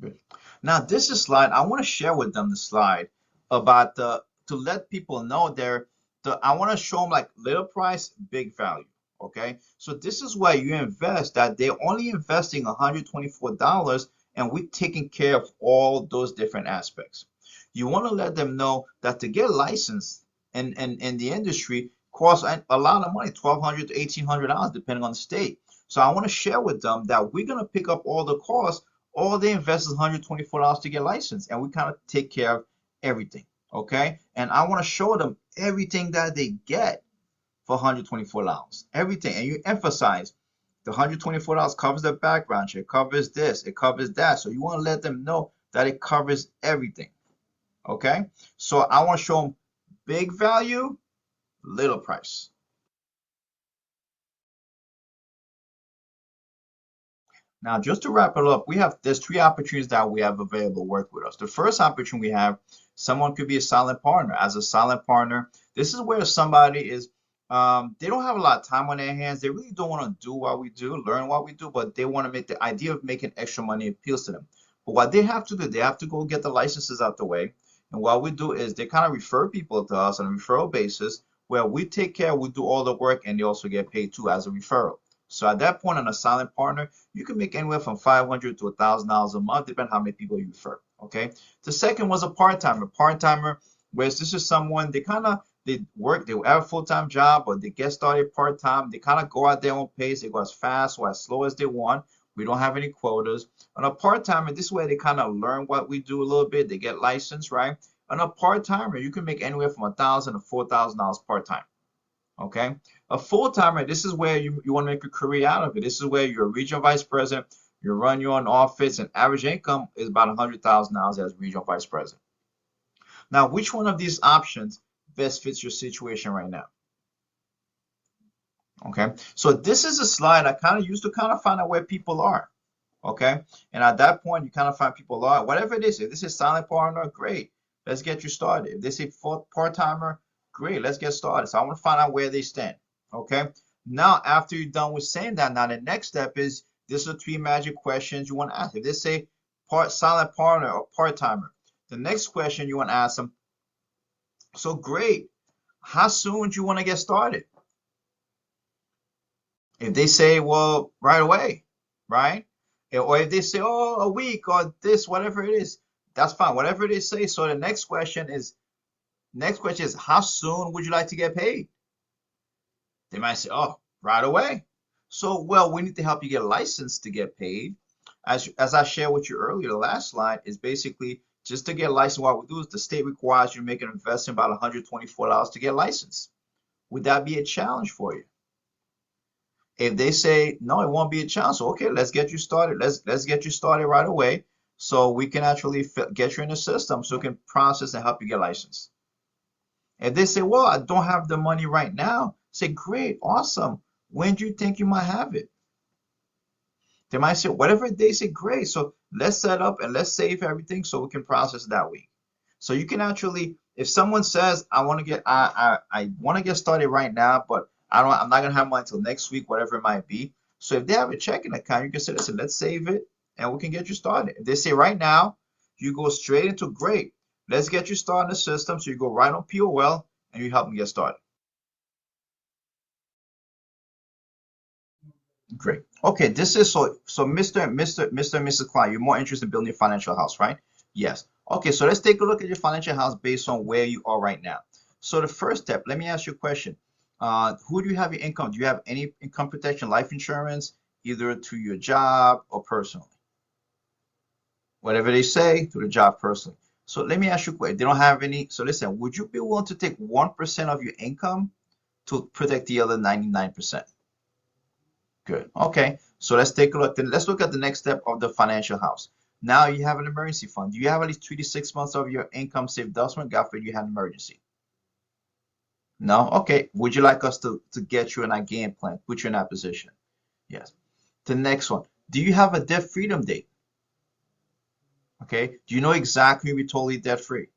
Good. Now this is a slide I want to share with them. The slide about to let people know I want to show them like little price, big value. Okay, so this is where you invest that they're only investing $124, and we're taking care of all those different aspects. You want to let them know that to get licensed in the industry costs a lot of money, $1,200 to $1,800 depending on the state. So I want to share with them that we're going to pick up all the costs. All they invest is $124 to get licensed, and we kind of take care of everything. Okay, and I want to show them everything that they get for $124. Everything, and you emphasize the $124 covers the background check, covers this, it covers that. So you want to let them know that it covers everything. Okay, so I want to show them big value, little price. Now, just to wrap it up, there's 3 opportunities that we have available to work with us. The first opportunity we have, someone could be a silent partner. As a silent partner, this is where somebody is, they don't have a lot of time on their hands. They really don't want to do what we do, learn what we do, but they want to make the idea of making extra money appeals to them. But what they have to do, they have to go get the licenses out the way. And what we do is they kind of refer people to us on a referral basis, where we take care, we do all the work, and they also get paid too as a referral. So at that point, on a silent partner, you can make anywhere from $500 to $1,000 a month, depending on how many people you refer. Okay. The second was a part-timer. Part-timer, whereas this is someone they work, they have a full-time job, but they get started part-time. They kind of go at their own pace. They go as fast or as slow as they want. We don't have any quotas. On a part-timer, this way they kind of learn what we do a little bit. They get licensed, right? On a part-timer, you can make anywhere from $1,000 to $4,000 part-time. Okay. A full-timer, this is where you want to make a career out of it. This is where you're a regional vice president, you run your own office, and average income is about $100,000 as regional vice president. Now, which one of these options best fits your situation right now? Okay. So this is a slide I kind of used to kind of find out where people are. Okay. And at that point, you kind of find people are, whatever it is. If this is silent partner, great. Let's get you started. If they say part-timer, great, let's get started. So I want to find out where they stand. Okay. Now, after you're done with saying that, now the next step is these are 3 magic questions you want to ask. If they say silent partner or part-timer, the next question you want to ask them, so great, how soon do you want to get started? If they say, well, right away, right? Or if they say, oh, a week or this, whatever it is, that's fine. Whatever they say. So the next question is, how soon would you like to get paid? They might say, oh, right away. So, well, we need to help you get licensed to get paid. As I shared with you earlier, the last slide is basically just to get licensed. What we do is the state requires you to make an investment about $124 to get licensed. Would that be a challenge for you? If they say, no, it won't be a challenge. So, okay, let's get you started. Let's get you started right away so we can actually get you in the system so we can process and help you get licensed. If they say, well, I don't have the money right now, say, great, awesome. When do you think you might have it? They might say, whatever they say, great. So let's set up and let's save everything so we can process that week. So you can actually, if someone says, I want to get started right now, but I'm not gonna have money until next week, whatever it might be. So if they have a checking account, you can say, listen, let's save it and we can get you started. If they say right now, you go straight into great. Let's get you started in the system. So you go right on POL and you help them get started. Great. Okay, this is so Mr. and Mrs. Klein, you're more interested in building a financial house, right? Yes. Okay, so let's take a look at your financial house based on where you are right now. So the first step, let me ask you a question. Who do you have your income? Do you have any income protection, life insurance, either to your job or personally? Whatever they say, to the job personally. So let me ask you a question. They don't have any. So listen, would you be willing to take 1% of your income to protect the other 99%? Good. Okay. So let's take a look. Then let's look at the next step of the financial house. Now you have an emergency fund. Do you have at least 3 to 6 months of your income saved up when God forbid you had an emergency? No? Okay. Would you like us to get you in that game plan, put you in that position? Yes. The next one. Do you have a debt freedom date? Okay. Do you know exactly you'll be totally debt free?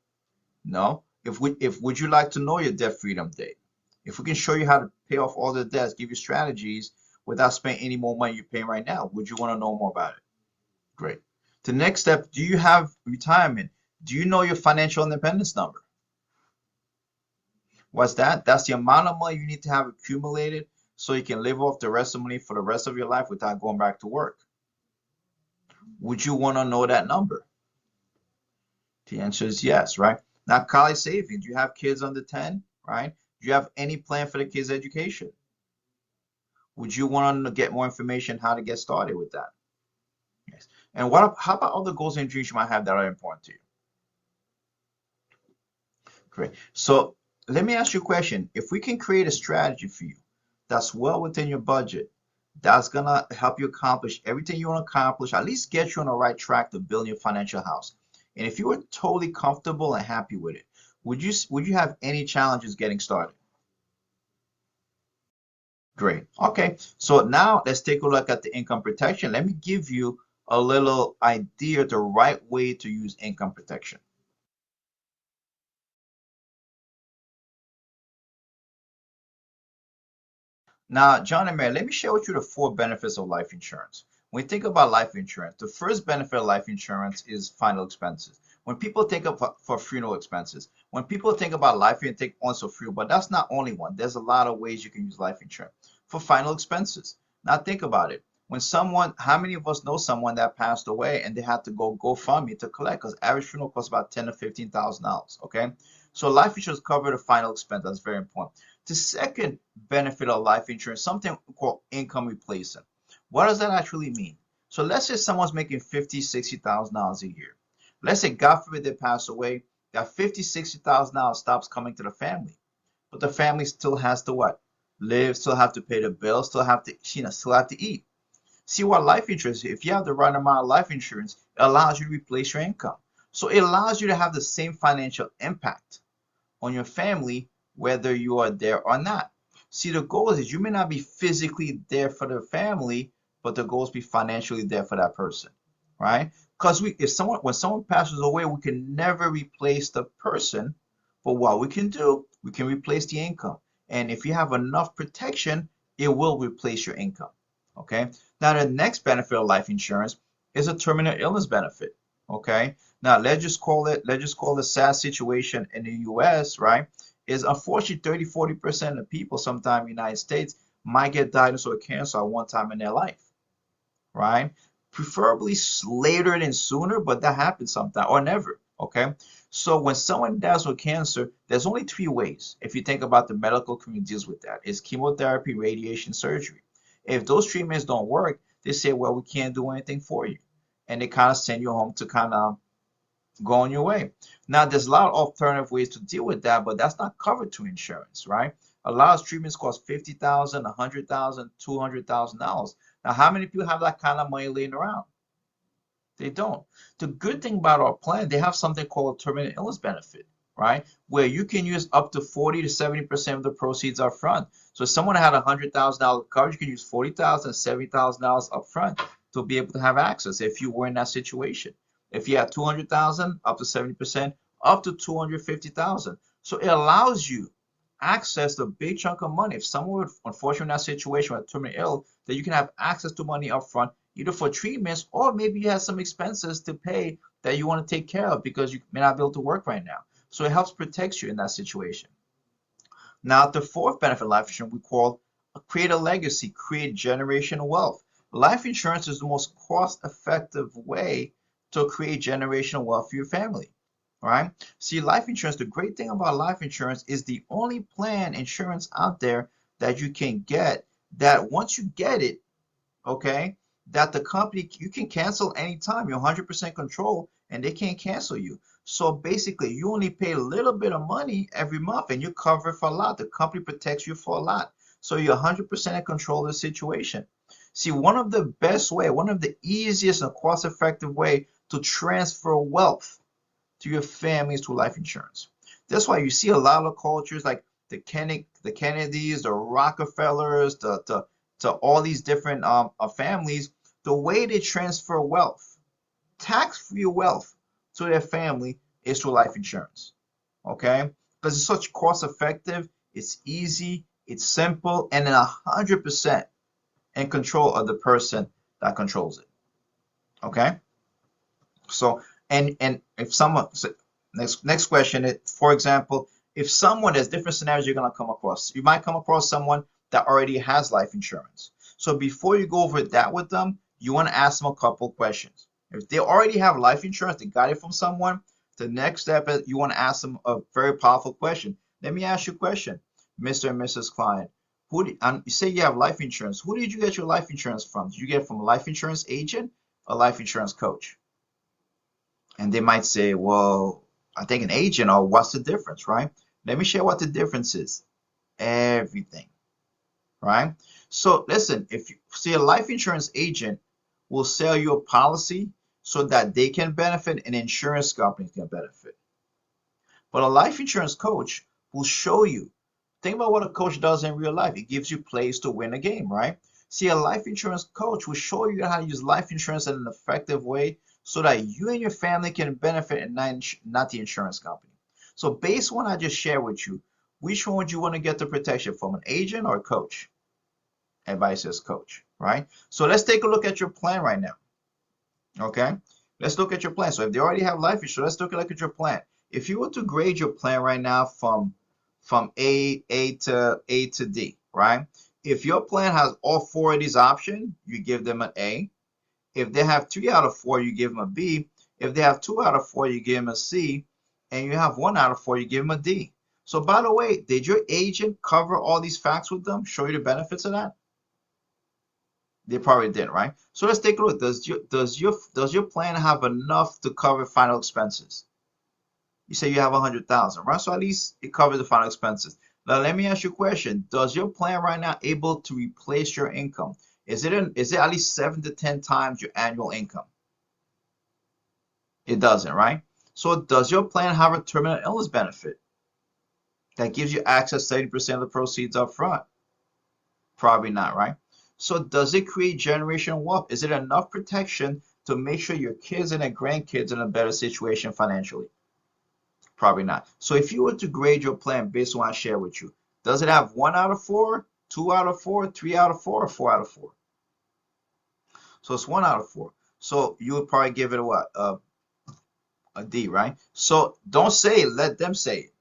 No. Would you like to know your debt freedom date? If we can show you how to pay off all the debts, give you strategies without spending any more money you're paying right now, would you want to know more about it? Great. The next step, do you have retirement? Do you know your financial independence number? What's that? That's the amount of money you need to have accumulated so you can live off the rest of the money for the rest of your life without going back to work. Would you want to know that number? The answer is yes, right? Now, college savings. Do you have kids under 10, right? Do you have any plan for the kids' education? Would you want to get more information how to get started with that? Yes. And how about other goals and dreams you might have that are important to you? Great. So let me ask you a question. If we can create a strategy for you that's well within your budget, that's going to help you accomplish everything you want to accomplish, at least get you on the right track to building your financial house. And if you were totally comfortable and happy with it, would you have any challenges getting started? Great. Okay. So now let's take a look at the income protection. Let me give you a little idea the right way to use income protection. Now, John and Mary, let me share with you the 4 benefits of life insurance. When we think about life insurance, the first benefit of life insurance is final expenses. When people think of for funeral expenses, when people think about life insurance, think also funeral, but that's not only one. There's a lot of ways you can use life insurance for final expenses. Now think about it. When someone, how many of us know someone that passed away and they had to go GoFundMe to collect? Because average funeral costs about $10 to $15,000. Okay, so life insurance cover the final expense. That's very important. The second benefit of life insurance, something called income replacement. What does that actually mean? So let's say someone's making $50,000, $60,000 a year. Let's say, God forbid, they pass away. That $50,000, $60,000 stops coming to the family, but the family still has to what? Live, still have to pay the bills, still have to, still have to eat. See what life insurance, if you have the right amount of life insurance, it allows you to replace your income. So it allows you to have the same financial impact on your family, whether you are there or not. See, the goal is you may not be physically there for the family, but the goal is to be financially there for that person, right? Because when someone passes away, we can never replace the person, but what we can do, we can replace the income. And if you have enough protection, it will replace your income. Okay. Now the next benefit of life insurance is a terminal illness benefit. Okay. Now let's just call the sad situation in the US, right? Is unfortunately 30-40% of people sometime in the United States might get diagnosed with cancer at one time in their life, right? Preferably later than sooner, but that happens sometime or never. Okay. So when someone dies with cancer, there's only three ways. If you think about the medical community deals with that, is chemotherapy, radiation, surgery. If those treatments don't work, they say, well, we can't do anything for you. And they kind of send you home to kind of go on your way. Now, there's a lot of alternative ways to deal with that, but that's not covered to insurance, right? A lot of treatments cost $50,000, $100,000, $200,000. Now, how many people have that kind of money laying around? They don't. The good thing about our plan, they have something called a terminal illness benefit, right? Where you can use up to 40 to 70% of the proceeds up front. So if someone had $100,000 coverage, you can use $40,000, $70,000 up front to be able to have access if you were in that situation. If you had 200,000, up to 70%, up to 250,000. So it allows you access to a big chunk of money. If someone would, unfortunately, in that situation with terminally ill, that you can have access to money up front, either for treatments or maybe you have some expenses to pay that you want to take care of because you may not be able to work right now. So it helps protect you in that situation. Now, the fourth benefit of life insurance we call create a legacy, create generational wealth. Life insurance is the most cost-effective way to create generational wealth for your family, right? See, life insurance, the great thing about life insurance is the only plan insurance out there that you can get that once you get it, okay, that the company, you can cancel anytime. You're 100% control and they can't cancel you. So basically, you only pay a little bit of money every month and you cover for a lot. The company protects you for a lot. So you're 100% in control of the situation. See, one of the best way, one of the easiest and cost-effective way to transfer wealth to your family is through life insurance. That's why you see a lot of cultures like the Kennedys, the Rockefellers, to all these different families, the way they transfer wealth, tax-free wealth to their family is through life insurance. Okay? Because it's such cost-effective, it's easy, it's simple, and then 100% in control of the person that controls it. Okay? So, and if someone, so next question is, for example, if someone, there's different scenarios you're going to come across. You might come across someone that already has life insurance. So before you go over that with them, you want to ask them a couple questions. If they already have life insurance, they got it from someone, the next step is you want to ask them a very powerful question. Let me ask you a question, Mr. and Mrs. Client. You say you have life insurance. Who did you get your life insurance from? Did you get it from a life insurance agent or life insurance coach? And they might say, well, I think an agent, or what's the difference, right? Let me share what the difference is. Everything, right? So listen, if you see a life insurance agent will sell you a policy so that they can benefit and insurance companies can benefit. But a life insurance coach will show you. Think about what a coach does in real life. It gives you plays to win a game, right? See, a life insurance coach will show you how to use life insurance in an effective way so that you and your family can benefit and not the insurance company. So based on what I just shared with you, which one would you want to get the protection from, an agent or a coach? Advice says coach, right? So let's take a look at your plan right now. Okay, let's look at your plan. So if they already have life insurance, let's look at your plan. If you were to grade your plan right now from A to D, right? If your plan has all 4 of these options, you give them an A. If they have 3 out of 4, you give them a B. If they have 2 out of 4, you give them a C. And you have 1 out of 4, you give them a D. So by the way, did your agent cover all these facts with them, show you the benefits of that? They probably didn't, right? So let's take a look. Does your plan have enough to cover final expenses? You say you have 100,000, right? So at least it covers the final expenses. Now let me ask you a question. Does your plan right now able to replace your income? Is it at least 7 to 10 times your annual income? It doesn't, right? So does your plan have a terminal illness benefit that gives you access to 70% of the proceeds up front? Probably not, right? So does it create generational wealth? Is it enough protection to make sure your kids and their grandkids are in a better situation financially? Probably not. So if you were to grade your plan based on what I share with you, does it have 1 out of 4, 2 out of 4, 3 out of 4, or 4 out of 4? So it's 1 out of 4. So you would probably give it a what? A D, right? So don't say it, let them say it.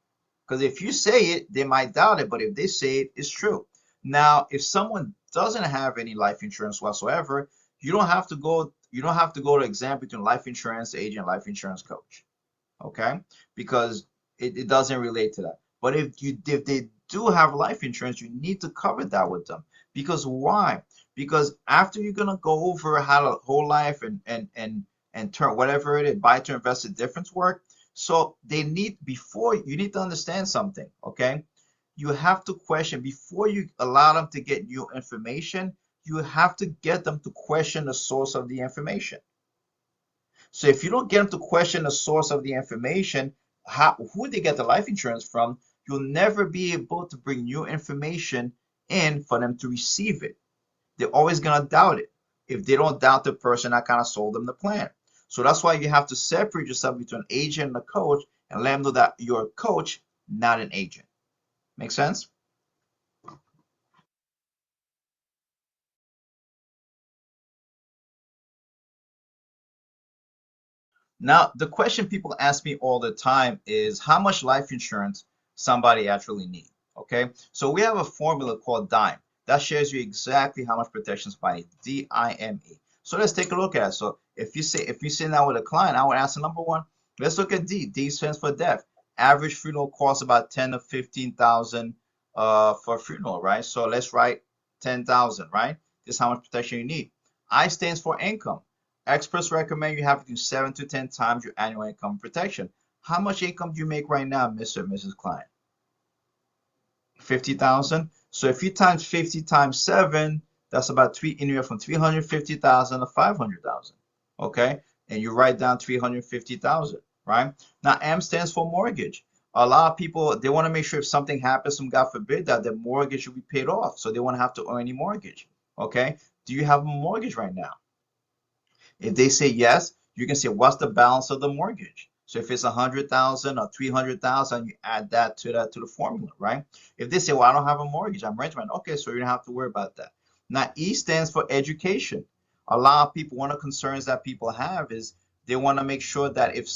Because if you say it, they might doubt it, but if they say it, it's true. Now, if someone doesn't have any life insurance whatsoever, you don't have to go to exam between life insurance agent, life insurance coach. Okay? Because it doesn't relate to that. But if they do have life insurance, you need to cover that with them. Because why? Because after you're gonna go over how the whole life and turn whatever it is, buy to invest difference work. So you need to understand something, okay? You have to question before you allow them to get new information, you have to get them to question the source of the information. So if you don't get them to question the source of the information, who they get the life insurance from, you'll never be able to bring new information in for them to receive it. They're always gonna doubt it if they don't doubt the person that kind of sold them the plan. So that's why you have to separate yourself between an agent and a coach and let them know that you're a coach, not an agent. Make sense? Now, the question people ask me all the time is how much life insurance somebody actually need. Okay, so we have a formula called DIME that shows you exactly how much protection somebody needs. DIME. So let's take a look at it. So if you sit down with a client, I would ask the number one. Let's look at D. D stands for death. Average funeral costs about 10 to 15,000 for a funeral, right? So let's write 10,000, right? This is how much protection you need. I stands for income. Experts recommend you have to do 7 to 10 times your annual income protection. How much income do you make right now, Mr. and Mrs. Client? 50,000. So if you times 50 times 7, that's about anywhere from 350,000 to 500,000. Okay? And you write down 350,000, right? Now M stands for mortgage. A lot of people, they want to make sure if something happens, God forbid, that the mortgage will be paid off. So they want to have to earn any mortgage. Okay? Do you have a mortgage right now? If they say yes, you can say, what's the balance of the mortgage? So if it's 100,000 or 300,000, you add that to the formula, right? If they say, well, I don't have a mortgage, I'm renting, okay, so you don't have to worry about that. Now, E stands for education. A lot of people, one of the concerns that people have is they want to make sure that if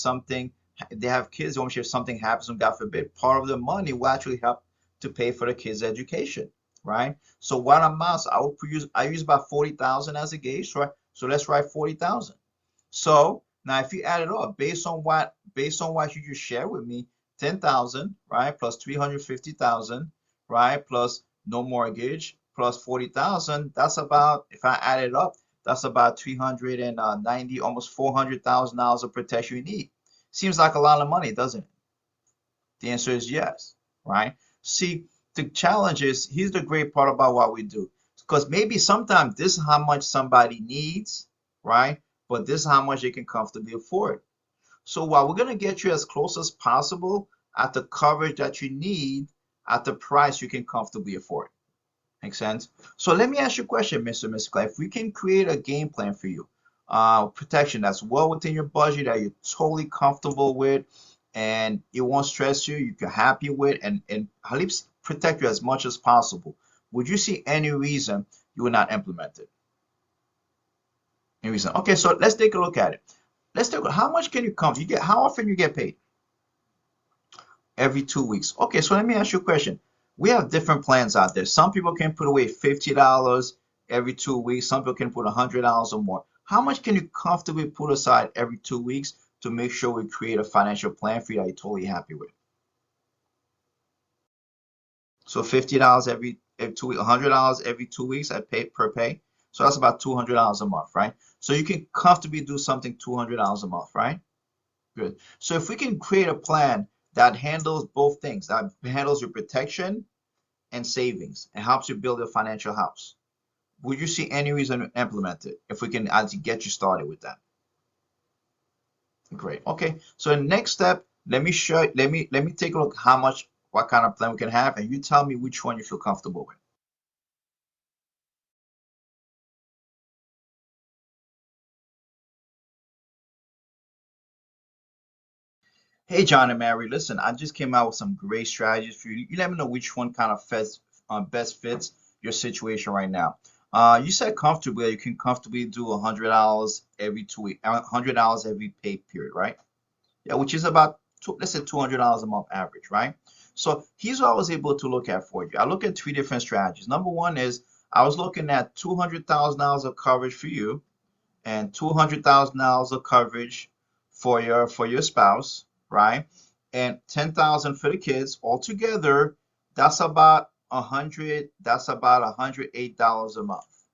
they have kids, they want to make sure if something happens, and God forbid, part of the money will actually help to pay for the kids' education, right? So what amounts, I use about 40,000 as a gauge, right? So let's write 40,000. So now if you add it up, based on what you just shared with me, 10,000, right, plus 350,000, right, plus no mortgage, plus 40,000, that's about, if I add it up, that's about 390, almost $400,000 of protection you need. Seems like a lot of money, doesn't it? The answer is yes, right? See, the challenge is, here's the great part about what we do. Because maybe sometimes this is how much somebody needs, right? But this is how much they can comfortably afford. So while we're going to get you as close as possible at the coverage that you need at the price you can comfortably afford. Make sense? So let me ask you a question, Mr. and Mrs. Clay. If we can create a game plan for you, protection that's well within your budget, that you're totally comfortable with, and it won't stress you, you're happy with, and at least protect you as much as possible, would you see any reason you would not implement it? Any reason? Okay, so let's take a look at it. Let's take a look. How much can you come? How often you get paid? Every 2 weeks. Okay, so let me ask you a question. we have different plans out there. Some people can put away $50 every 2 weeks. Some people can put $100 or more. How much can you comfortably put aside every 2 weeks to make sure we create a financial plan for you that you're totally happy with? So $50 every 2 weeks, $100 every 2 weeks I pay per pay. So that's about $200 a month, right? So you can comfortably do something $200 a month, right? Good. So if we can create a plan that handles both things, that handles your protection and savings, and helps you build a financial house, would you see any reason to implement it if we can actually get you started with that? Great. Okay. So the next step, let me show, let me take a look what kind of plan we can have, and you tell me which one you feel comfortable with. Hey, John and Mary, listen, I just came out with some great strategies for you. You let me know which one kind of best fits your situation right now. You said comfortably, you can comfortably do $100 every 2 weeks, $100 every pay period, right? Yeah, which is about let's say $200 a month average, right? So here's what I was able to look at for you. I look at three different strategies. Number one is I was looking at $200,000 of coverage for you and $200,000 of coverage for your spouse, right? And 10,000 for the kids. Altogether, that's about $108 a month,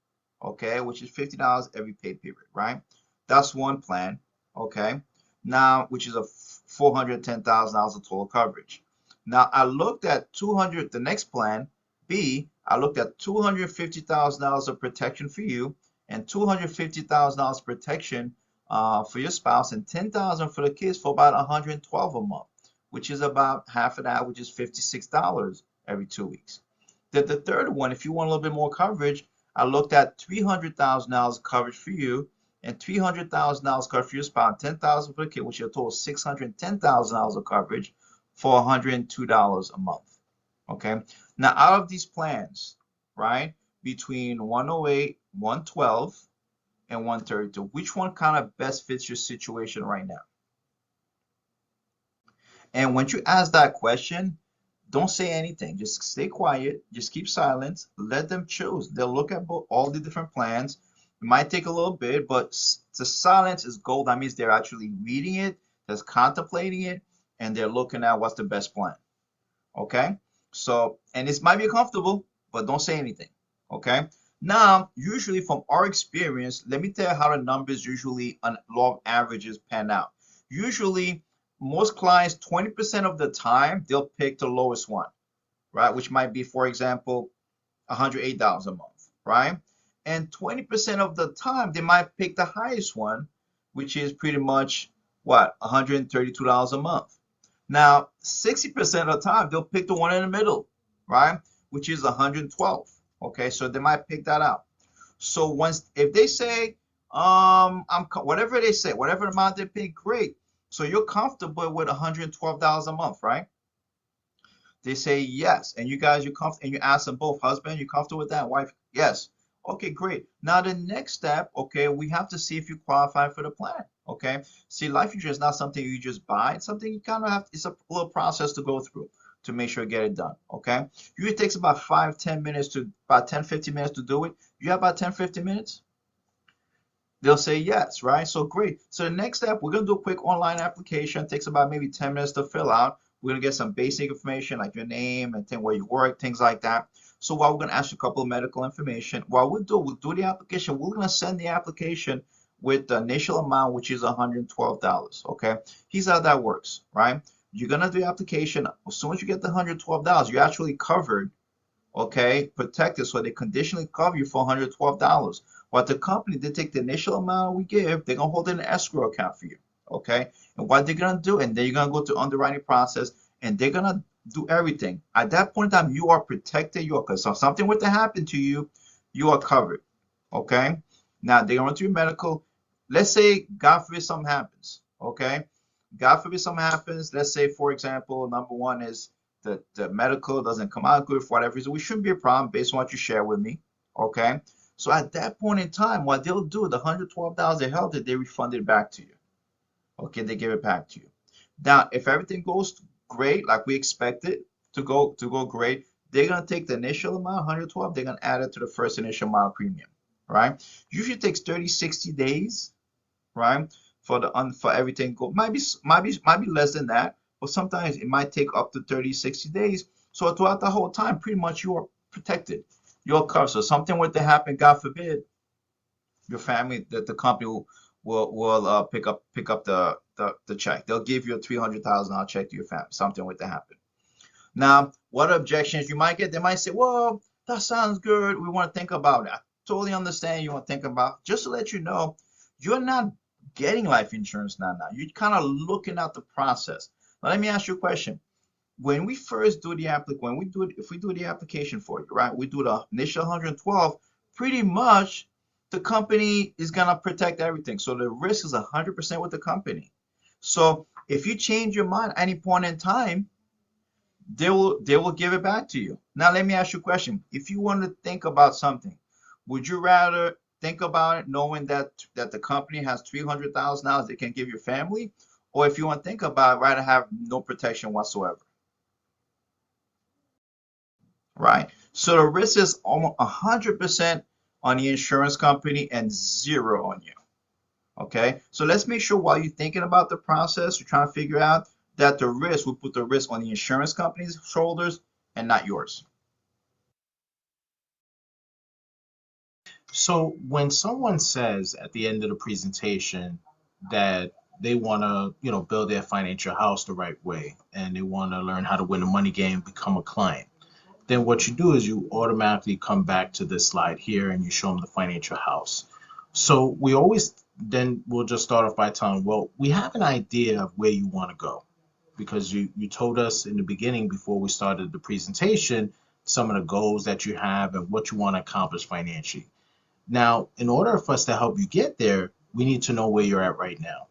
okay, which is $50 every pay period, right? That's one plan, okay. Now, which is a $410,000 of total coverage. Now, I looked at 200, the next plan, B, I looked at $250,000 of protection for you and $250,000 protection for your spouse and 10,000 for the kids for about 112 a month, which is about half of that, which is $56 every 2 weeks. The third one, if you want a little bit more coverage, I looked at $300,000 coverage for you and $300,000 coverage for your spouse, 10,000 for the kid, which is a total of $610,000 of coverage for $102 a month. Okay. Now, out of these plans, right, between 108, 112, and 132, which one kind of best fits your situation right now? And when you ask that question, don't say anything. Just stay quiet. Just keep silent. Let them choose. They'll look at all the different plans. It might take a little bit, but the silence is gold. That means they're actually reading it, they're contemplating it, and they're looking at what's the best plan. Okay? So, and this might be comfortable, but don't say anything. Okay? Now, usually from our experience, let me tell you how the numbers usually on law of averages pan out. Usually, most clients, 20% of the time, they'll pick the lowest one, right? Which might be, for example, $108 a month, right? And 20% of the time, they might pick the highest one, which is pretty much what? $132 a month. Now, 60% of the time, they'll pick the one in the middle, right? Which is 112. Okay, so they might pick that out. So if they say, whatever they say, whatever amount they pay, great. So you're comfortable with $112 a month, right? They say yes, and you guys, you're comfortable, and you ask them both, husband, you comfortable with that? Wife, yes. Okay, great. Now the next step, okay, we have to see if you qualify for the plan. Okay, see, life insurance is not something you just buy. It's something you kind of have. It's a little process to go through to make sure you get it done. Okay, usually it takes about 5-10 minutes to about 10-15 minutes to do it. You have about 10-15 minutes. They'll say yes, right? So great. So the next step, we're gonna do a quick online application. It takes about maybe 10 minutes to fill out. We're gonna get some basic information like your name and where you work, things like that. So while we're gonna ask you a couple of medical information, while we'll do the application, we're gonna send the application with the initial amount, which is $112. Okay, here's how that works, right? You're gonna do the application. As soon as you get the $112, you're actually covered, okay, protected. So they conditionally cover you for $112. What the company, they take the initial amount we give, they're gonna hold it in an escrow account for you, okay? And what they're gonna do, and then you're gonna go to underwriting process, and they're gonna do everything. At that point in time, you are protected. You are, because if something were to happen to you, you are covered, okay? Now they're gonna do your medical. Let's say, God forbid, something happens, okay? God forbid something happens. Let's say, for example, number one is the medical doesn't come out good for whatever reason. We shouldn't be a problem based on what you share with me, okay? So at that point in time, what they'll do, the $112 they held it, they refund it back to you. Okay, they give it back to you. Now, if everything goes great, like we expect it to go great, they're going to take the initial amount, 112, they're going to add it to the first initial amount of premium, right? Usually takes 30, 60 days, right? For everything go might be less than that, but sometimes it might take up to 30, 60 days. So throughout the whole time, pretty much you are protected. You're covered. So something were to happen, God forbid, your family, that the company will pick up the check. They'll give you a $300,000 check to your family. Something were to happen. Now, what objections you might get? They might say, "Well, that sounds good. We want to think about it." I totally understand you want to think about. Just to let you know, you're not getting life insurance now. You're kind of looking at the process. Now, let me ask you a question. When we first do the if we do the application for you, right? We do the initial 112. Pretty much, the company is gonna protect everything. So the risk is 100% with the company. So if you change your mind at any point in time, they will give it back to you. Now let me ask you a question. If you want to think about something, would you rather think about it knowing that the company has $300,000 they can give your family, or if you want to think about it, rather have no protection whatsoever, right? So the risk is almost 100% on the insurance company and zero on you. Okay, so let's make sure while you're thinking about the process, you're trying to figure out that the risk, we put the risk on the insurance company's shoulders and not yours. So when someone says at the end of the presentation that they want to, build their financial house the right way and they want to learn how to win the money game, become a client, then what you do is you automatically come back to this slide here and you show them the financial house. So we always then we'll just start off by telling, well, we have an idea of where you want to go because you told us in the beginning before we started the presentation some of the goals that you have and what you want to accomplish financially. Now, in order for us to help you get there, we need to know where you're at right now.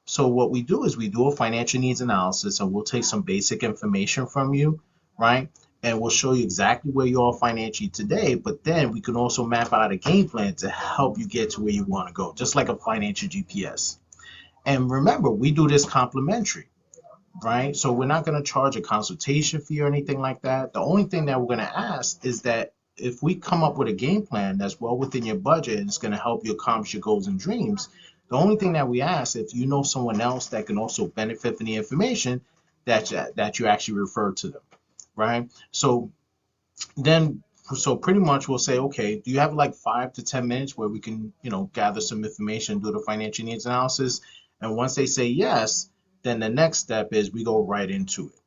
So what we do is we do a financial needs analysis and we'll take some basic information from you, right? And we'll show you exactly where you are financially today, but then we can also map out a game plan to help you get to where you want to go, just like a financial GPS. And remember, we do this complimentary, right? So we're not going to charge a consultation fee or anything like that. The only thing that we're going to ask is that if we come up with a game plan that's well within your budget and it's going to help you accomplish your goals and dreams, the only thing that we ask, if you know someone else that can also benefit from the information, that you actually refer to them, right? Then so pretty much we'll say, okay, do you have like 5 to 10 minutes where we can, gather some information, do the financial needs analysis? And once they say yes, then the next step is we go right into it.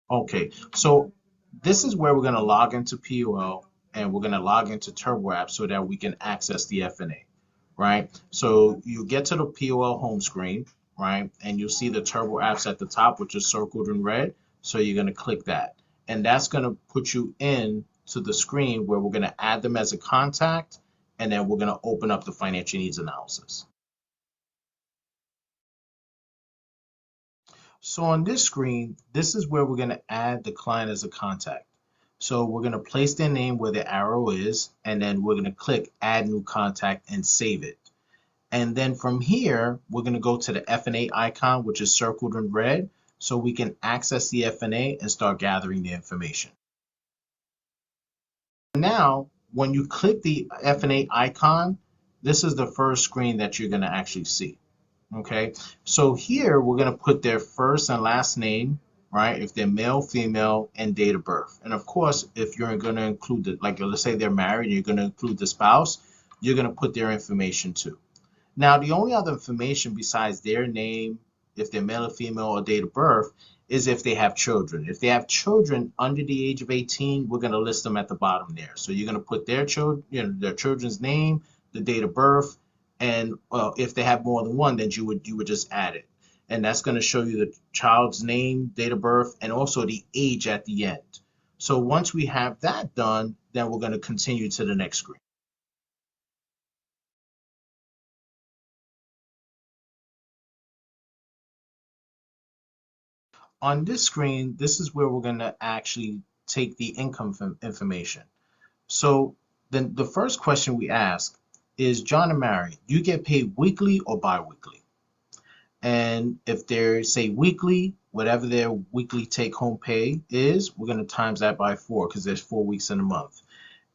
Okay, so this is where we're going to log into POL and we're going to log into Turbo App so that we can access the FNA, right? So you get to the POL home screen, right? And you'll see the Turbo Apps at the top, which is circled in red. So you're going to click that. And that's going to put you in to the screen where we're going to add them as a contact, and then we're going to open up the financial needs analysis. So on this screen, this is where we're going to add the client as a contact. So we're going to place their name where the arrow is, and then we're going to click Add New Contact and save it. And then from here, we're going to go to the FNA icon, which is circled in red, so we can access the FNA and start gathering the information. Now, when you click the FNA icon, this is the first screen that you're going to actually see. Okay, so here we're going to put their first and last name, right? If they're male, female, and date of birth. And of course, if you're going to include it, like let's say they're married, you're going to include the spouse, you're going to put their information too. Now, the only other information besides their name, if they're male or female, or date of birth, is if they have children. If they have children under the age of 18, we're going to list them at the bottom there. So you're going to put their children, their children's name, the date of birth, and if they have more than one, then you would just add it. And that's going to show you the child's name, date of birth, and also the age at the end. So once we have that done, then we're going to continue to the next screen. On this screen, this is where we're going to actually take the income information. So then the first question we ask is, John and Mary, do you get paid weekly or biweekly? And if they're, say, weekly, whatever their weekly take-home pay is, we're going to times that by 4 because there's 4 weeks in a month.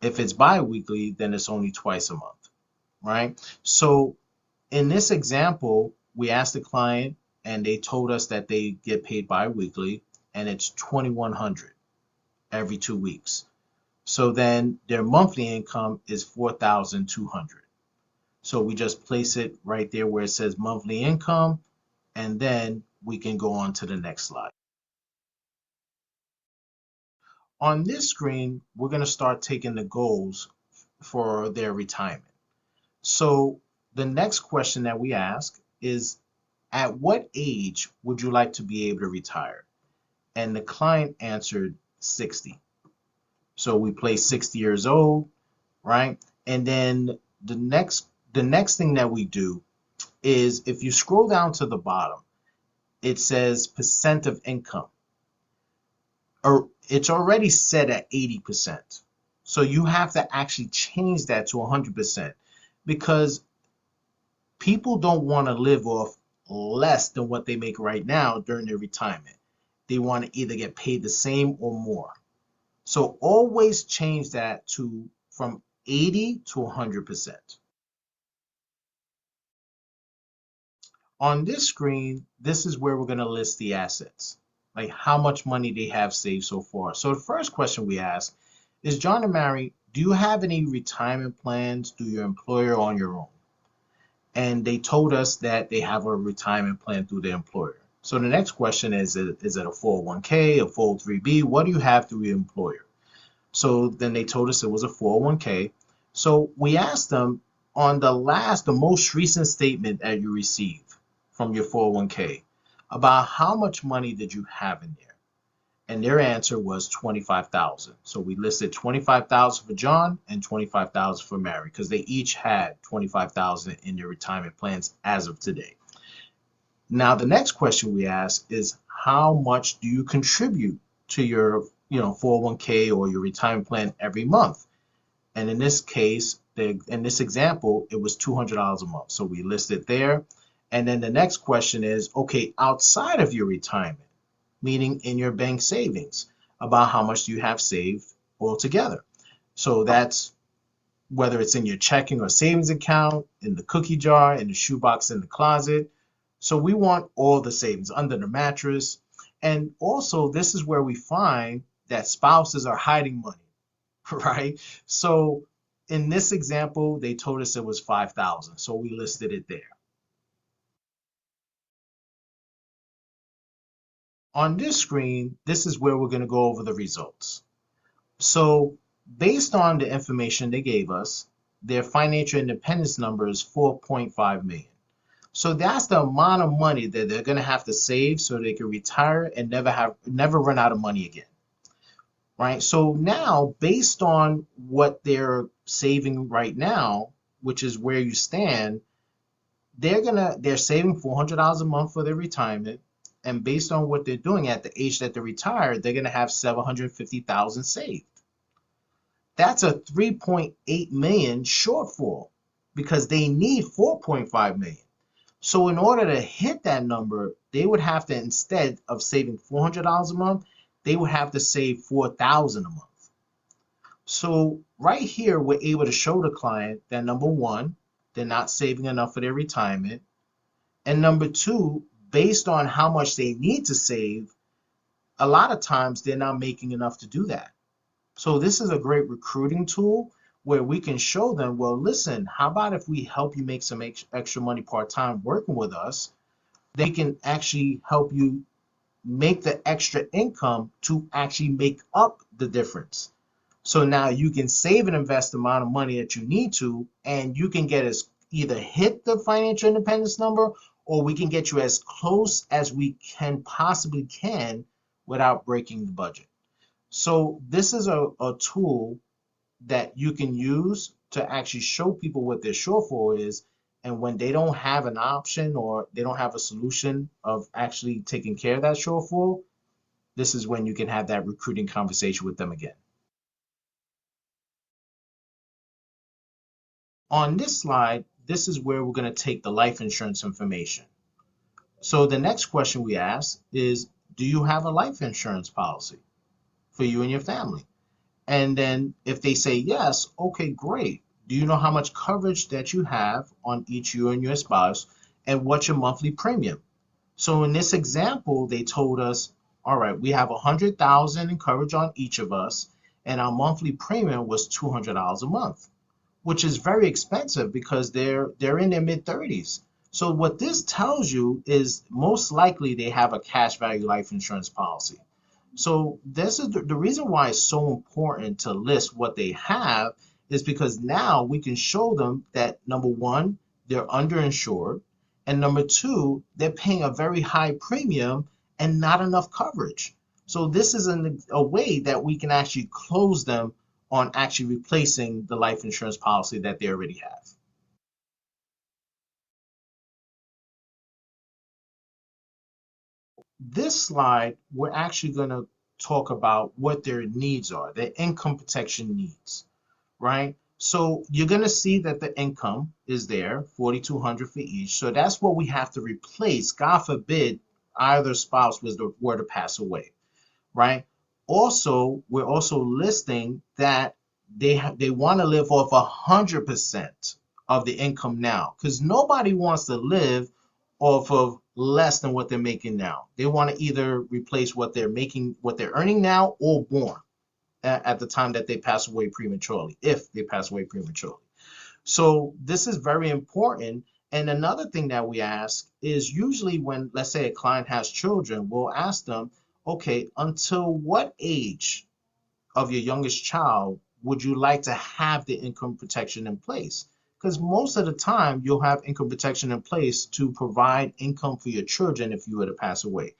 If it's bi-weekly, then it's only twice a month, right? So in this example, we asked the client and they told us that they get paid bi-weekly and it's 2,100 every 2 weeks. So then their monthly income is 4,200. So we just place it right there where it says monthly income, and then we can go on to the next slide. On this screen, we're going to start taking the goals for their retirement. So the next question that we ask is, at what age would you like to be able to retire? And the client answered 60. So we place 60 years old, right? And then the next thing that we do is, if you scroll down to the bottom, it says percent of income, or it's already set at 80%. So you have to actually change that to 100% because people don't want to live off less than what they make right now during their retirement. They want to either get paid the same or more. So always change that to from 80 to 100%. On this screen, this is where we're going to list the assets, like how much money they have saved so far. So the first question we ask is, John and Mary, do you have any retirement plans through your employer or on your own? And they told us that they have a retirement plan through their employer. So the next question is it a 401k, a 403b? What do you have through your employer? So then they told us it was a 401k. So we asked them, on the most recent statement that you received from your 401k, about how much money did you have in there? And their answer was 25,000. So we listed 25,000 for John and 25,000 for Mary because they each had 25,000 in their retirement plans as of today. Now the next question we ask is, how much do you contribute to your 401k or your retirement plan every month? And in this case, in this example, it was $200 a month. So we listed there. And then the next question is, okay, outside of your retirement, meaning in your bank savings, about how much do you have saved altogether? So that's whether it's in your checking or savings account, in the cookie jar, in the shoebox in the closet. So we want all the savings under the mattress. And also, this is where we find that spouses are hiding money, right? So in this example, they told us it was 5,000. So we listed it there. On this screen, this is where we're going to go over the results. So based on the information they gave us, their financial independence number is 4.5 million. So that's the amount of money that they're going to have to save so they can retire and never run out of money again. Right? So now, based on what they're saving right now, which is where you stand, they're saving $400 a month for their retirement. And based on what they're doing at the age that they retire, they're going to have 750,000 saved. That's a 3.8 million shortfall because they need 4.5 million. So in order to hit that number, they would have to, instead of saving $400 a month, they would have to save 4,000 a month. So right here, we're able to show the client that, number one, they're not saving enough for their retirement. And number two, based on how much they need to save, a lot of times they're not making enough to do that. So this is a great recruiting tool where we can show them, well, listen, how about if we help you make some extra money part-time working with us? They can actually help you make the extra income to actually make up the difference. So now you can save and invest the amount of money that you need to, and you can get either hit the financial independence number, or we can get you as close as we can possibly can without breaking the budget. So this is a tool that you can use to actually show people what their shortfall is. And when they don't have an option or they don't have a solution of actually taking care of that shortfall, this is when you can have that recruiting conversation with them again. On this slide, this is where we're going to take the life insurance information. So the next question we ask is, do you have a life insurance policy for you and your family? And then if they say yes, okay, great. Do you know how much coverage that you have on each you and your spouse, and what's your monthly premium? So in this example, they told us, all right, we have 100,000 in coverage on each of us, and our monthly premium was $200 a month, which is very expensive because they're in their mid 30s. So what this tells you is most likely they have a cash value life insurance policy. So this is the reason why it's so important to list what they have is because now we can show them that number one, they're underinsured, and number two, they're paying a very high premium and not enough coverage. So this is a way that we can actually close them on actually replacing the life insurance policy that they already have. This slide, we're actually going to talk about what their needs are, their income protection needs, right? So you're going to see that the income is there, 4,200 for each. So that's what we have to replace. God forbid either spouse were to pass away, right? Also, we're also listing that they want to live off 100% of the income now, because nobody wants to live off of less than what they're making now. They want to either replace what they're making, what they're earning now, or born at the time that they pass away prematurely, if they pass away prematurely. So this is very important. And another thing that we ask is usually when, let's say, a client has children, we'll ask them, okay, until what age of your youngest child would you like to have the income protection in place? Because most of the time you'll have income protection in place to provide income for your children if you were to pass away.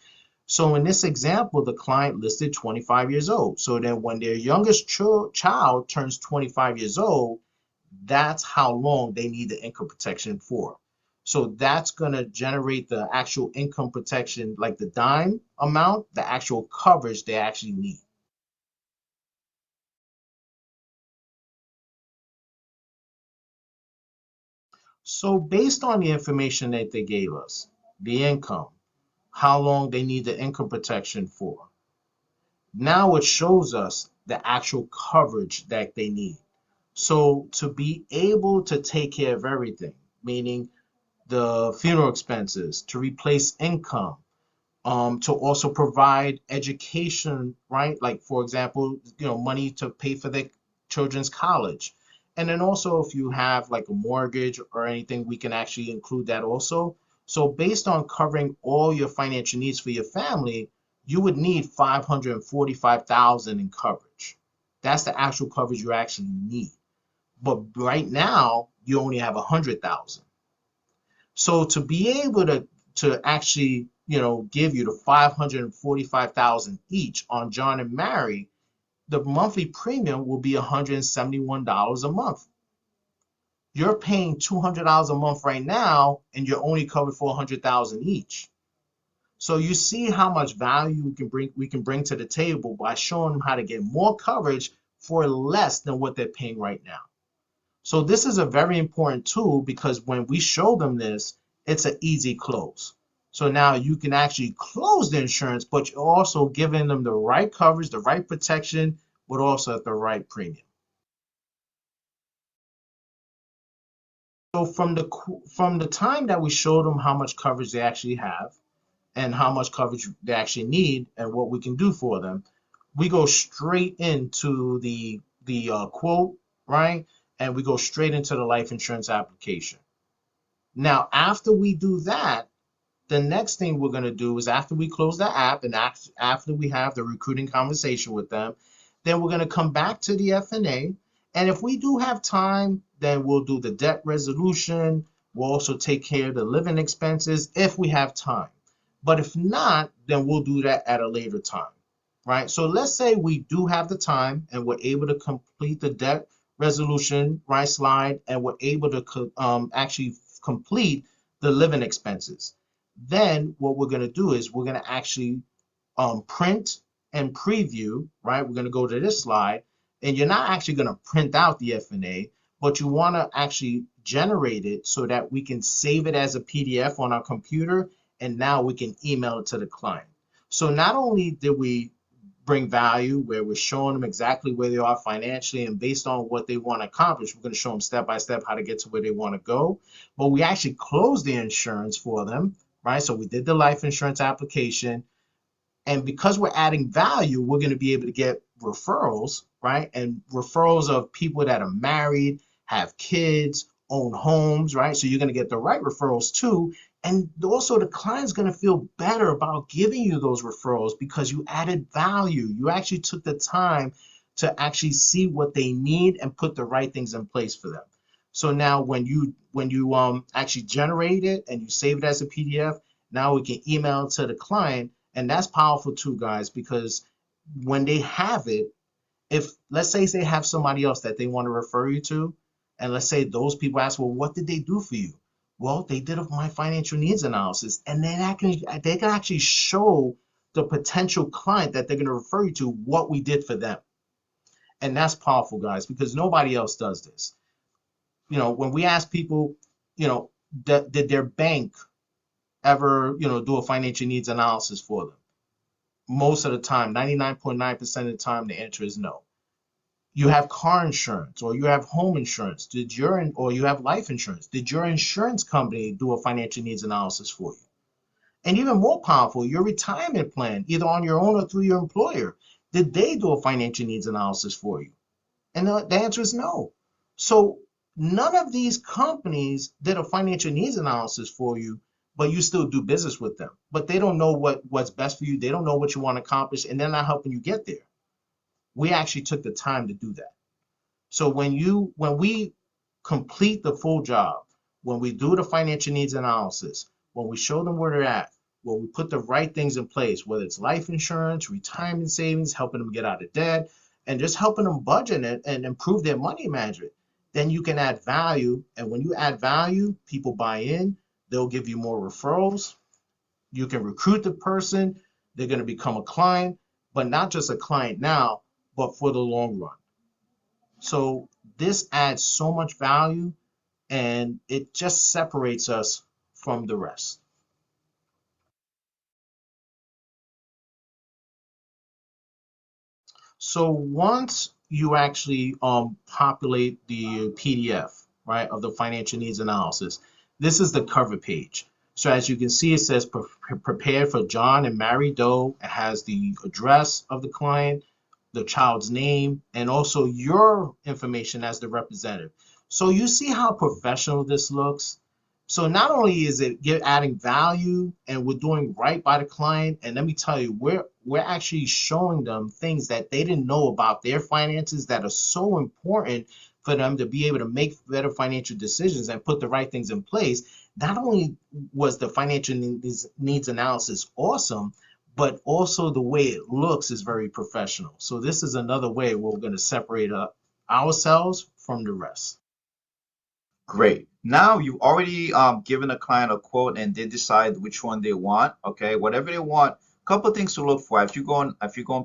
So in this example, the client listed 25 years old. So then when their youngest child turns 25 years old, that's how long they need the income protection for. So that's going to generate the actual income protection, like the dime amount, the actual coverage they actually need. So based on the information that they gave us, the income, how long they need the income protection for, now it shows us the actual coverage that they need. So to be able to take care of everything, meaning the funeral expenses, to replace income, to also provide education, right? Like for example, money to pay for their children's college. And then also if you have like a mortgage or anything, we can actually include that also. So based on covering all your financial needs for your family, you would need 545,000 in coverage. That's the actual coverage you actually need. But right now, you only have 100,000. So to be able to actually, give you the 545,000 each on John and Mary, the monthly premium will be $171 a month. You're paying $200 a month right now, and you're only covered for 100,000 each. So you see how much value we can bring to the table by showing them how to get more coverage for less than what they're paying right now. So this is a very important tool because when we show them this, it's an easy close. So now you can actually close the insurance, but you're also giving them the right coverage, the right protection, but also at the right premium. So from the time that we showed them how much coverage they actually have and how much coverage they actually need and what we can do for them, we go straight into the quote, right? And we go straight into the life insurance application. Now, after we do that, the next thing we're going to do is after we close the app and after we have the recruiting conversation with them, then we're going to come back to the FNA. And if we do have time, then we'll do the debt resolution. We'll also take care of the living expenses if we have time. But if not, then we'll do that at a later time, right? So let's say we do have the time and we're able to complete the debt resolution, right, slide, and we're able to actually complete the living expenses. Then what we're going to do is we're going to actually print and preview, right? We're going to go to this slide, and you're not actually going to print out the FNA, but you want to actually generate it so that we can save it as a PDF on our computer and now we can email it to the client. So not only did we bring value where we're showing them exactly where they are financially, and based on what they want to accomplish, we're going to show them step by step how to get to where they want to go, but we actually closed the insurance for them, right? So we did the life insurance application, and because we're adding value, we're going to be able to get referrals, right? And referrals of people that are married, have kids, own homes, right? So you're going to get the right referrals too. And also the client's going to feel better about giving you those referrals because you added value. You actually took the time to actually see what they need and put the right things in place for them. So now when you actually generate it and you save it as a PDF, now we can email it to the client. And that's powerful too, guys, because when they have it, if let's say they have somebody else that they want to refer you to, and let's say those people ask, well, what did they do for you? Well, they did my financial needs analysis, and then they can actually show the potential client that they're going to refer you to what we did for them. And that's powerful, guys, because nobody else does this. When we ask people, did their bank ever, do a financial needs analysis for them? Most of the time, 99.9% of the time, the answer is no. You have car insurance or you have home insurance. Or you have life insurance. Did your insurance company do a financial needs analysis for you? And even more powerful, your retirement plan, either on your own or through your employer, did they do a financial needs analysis for you? And the answer is no. So none of these companies did a financial needs analysis for you, but you still do business with them. But they don't know what's best for you. They don't know what you want to accomplish, and they're not helping you get there. We actually took the time to do that. So when we complete the full job, when we do the financial needs analysis, when we show them where they're at, when we put the right things in place, whether it's life insurance, retirement savings, helping them get out of debt, and just helping them budget and improve their money management, then you can add value. And when you add value, people buy in, they'll give you more referrals. You can recruit the person, they're going to become a client, but not just a client now, but for the long run. So this adds so much value, and it just separates us from the rest. So once you actually populate the PDF, right, of the financial needs analysis, this is the cover page. So as you can see, it says prepared for John and Mary Doe. It has the address of the client, the child's name, and also your information as the representative. So you see how professional this looks. So not only is it adding value and we're doing right by the client, and let me tell you, we're actually showing them things that they didn't know about their finances that are so important for them to be able to make better financial decisions and put the right things in place. Not only was the financial needs analysis awesome, but also the way it looks is very professional. So this is another way we're going to separate ourselves from the rest. Great. Now you've already given a client a quote and they decide which one they want. Okay, whatever they want. Couple things to look for. If you go on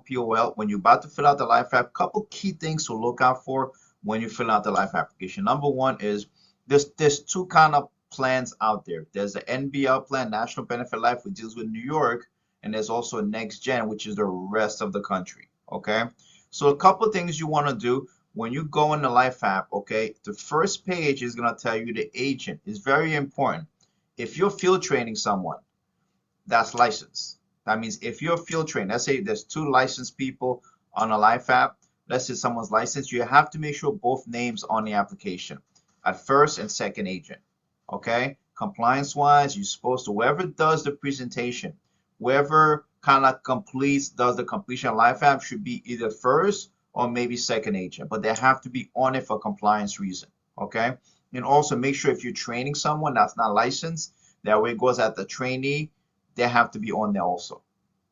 POL, when you're about to fill out the life app, couple key things to look out for when you fill out the life application. Number one is there's two kind of plans out there. There's the NBL plan, National Benefit Life, which deals with New York, and there's also Next Gen, which is the rest of the country. Okay, so a couple things you want to do when you go in the life app. Okay, the first page is going to tell you the agent. It's very important. If you're field training someone that's licensed, that means if you're field trained, let's say there's two licensed people on a life app, let's say someone's licensed, you have to make sure both names on the application at first and second agent. Okay, compliance wise, you're supposed to, whoever does the presentation, whoever kind of does the completion of life app should be either first or maybe second agent, but they have to be on it for compliance reason. Okay, and also make sure if you're training someone that's not licensed, that way it goes at the trainee, they have to be on there also.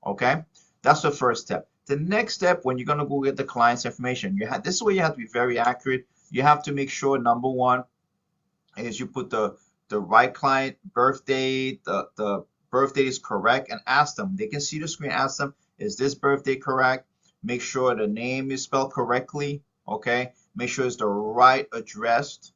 Okay, that's the first step. The next step, when you're gonna go get the client's information, this is where you have to be very accurate. You have to make sure number one is you put the right client birth date, the birth date is correct, and ask them. They can see the screen. Ask them, is this birthday correct? Make sure the name is spelled correctly. Okay, make sure it's the right address.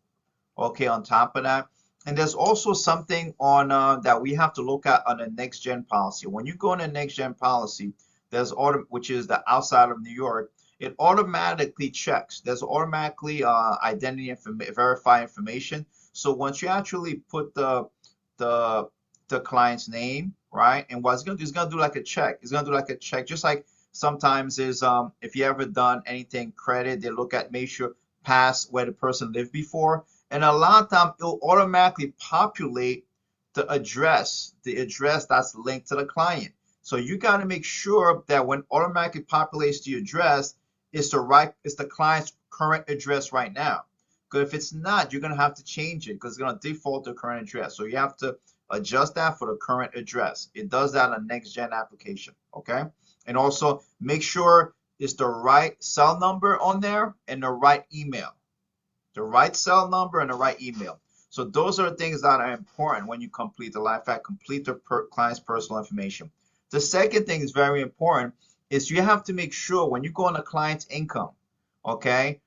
Okay, on top of that, And there's also something on that we have to look at on the next gen policy. When you go in the next gen policy, there's which is the outside of New York, it automatically checks. There's automatically identity verify information. So once you actually put the the client's name, right, and what it's gonna do like a check. It's gonna do like a check, just like sometimes is if you ever done anything credit, they look at make sure past where the person lived before. And a lot of time it'll automatically populate the address that's linked to the client. So you got to make sure that when automatically populates the address, it's the client's current address right now. Because if it's not, you're gonna have to change it because it's gonna default to current address. So you have to adjust that for the current address. It does that on next gen application, okay? And also make sure it's the right cell number on there and the right email. The right cell number and the right email. So those are the things that are important when you complete the life hack, complete the client's personal information. The second thing is very important is you have to make sure when you go on the client's income, okay,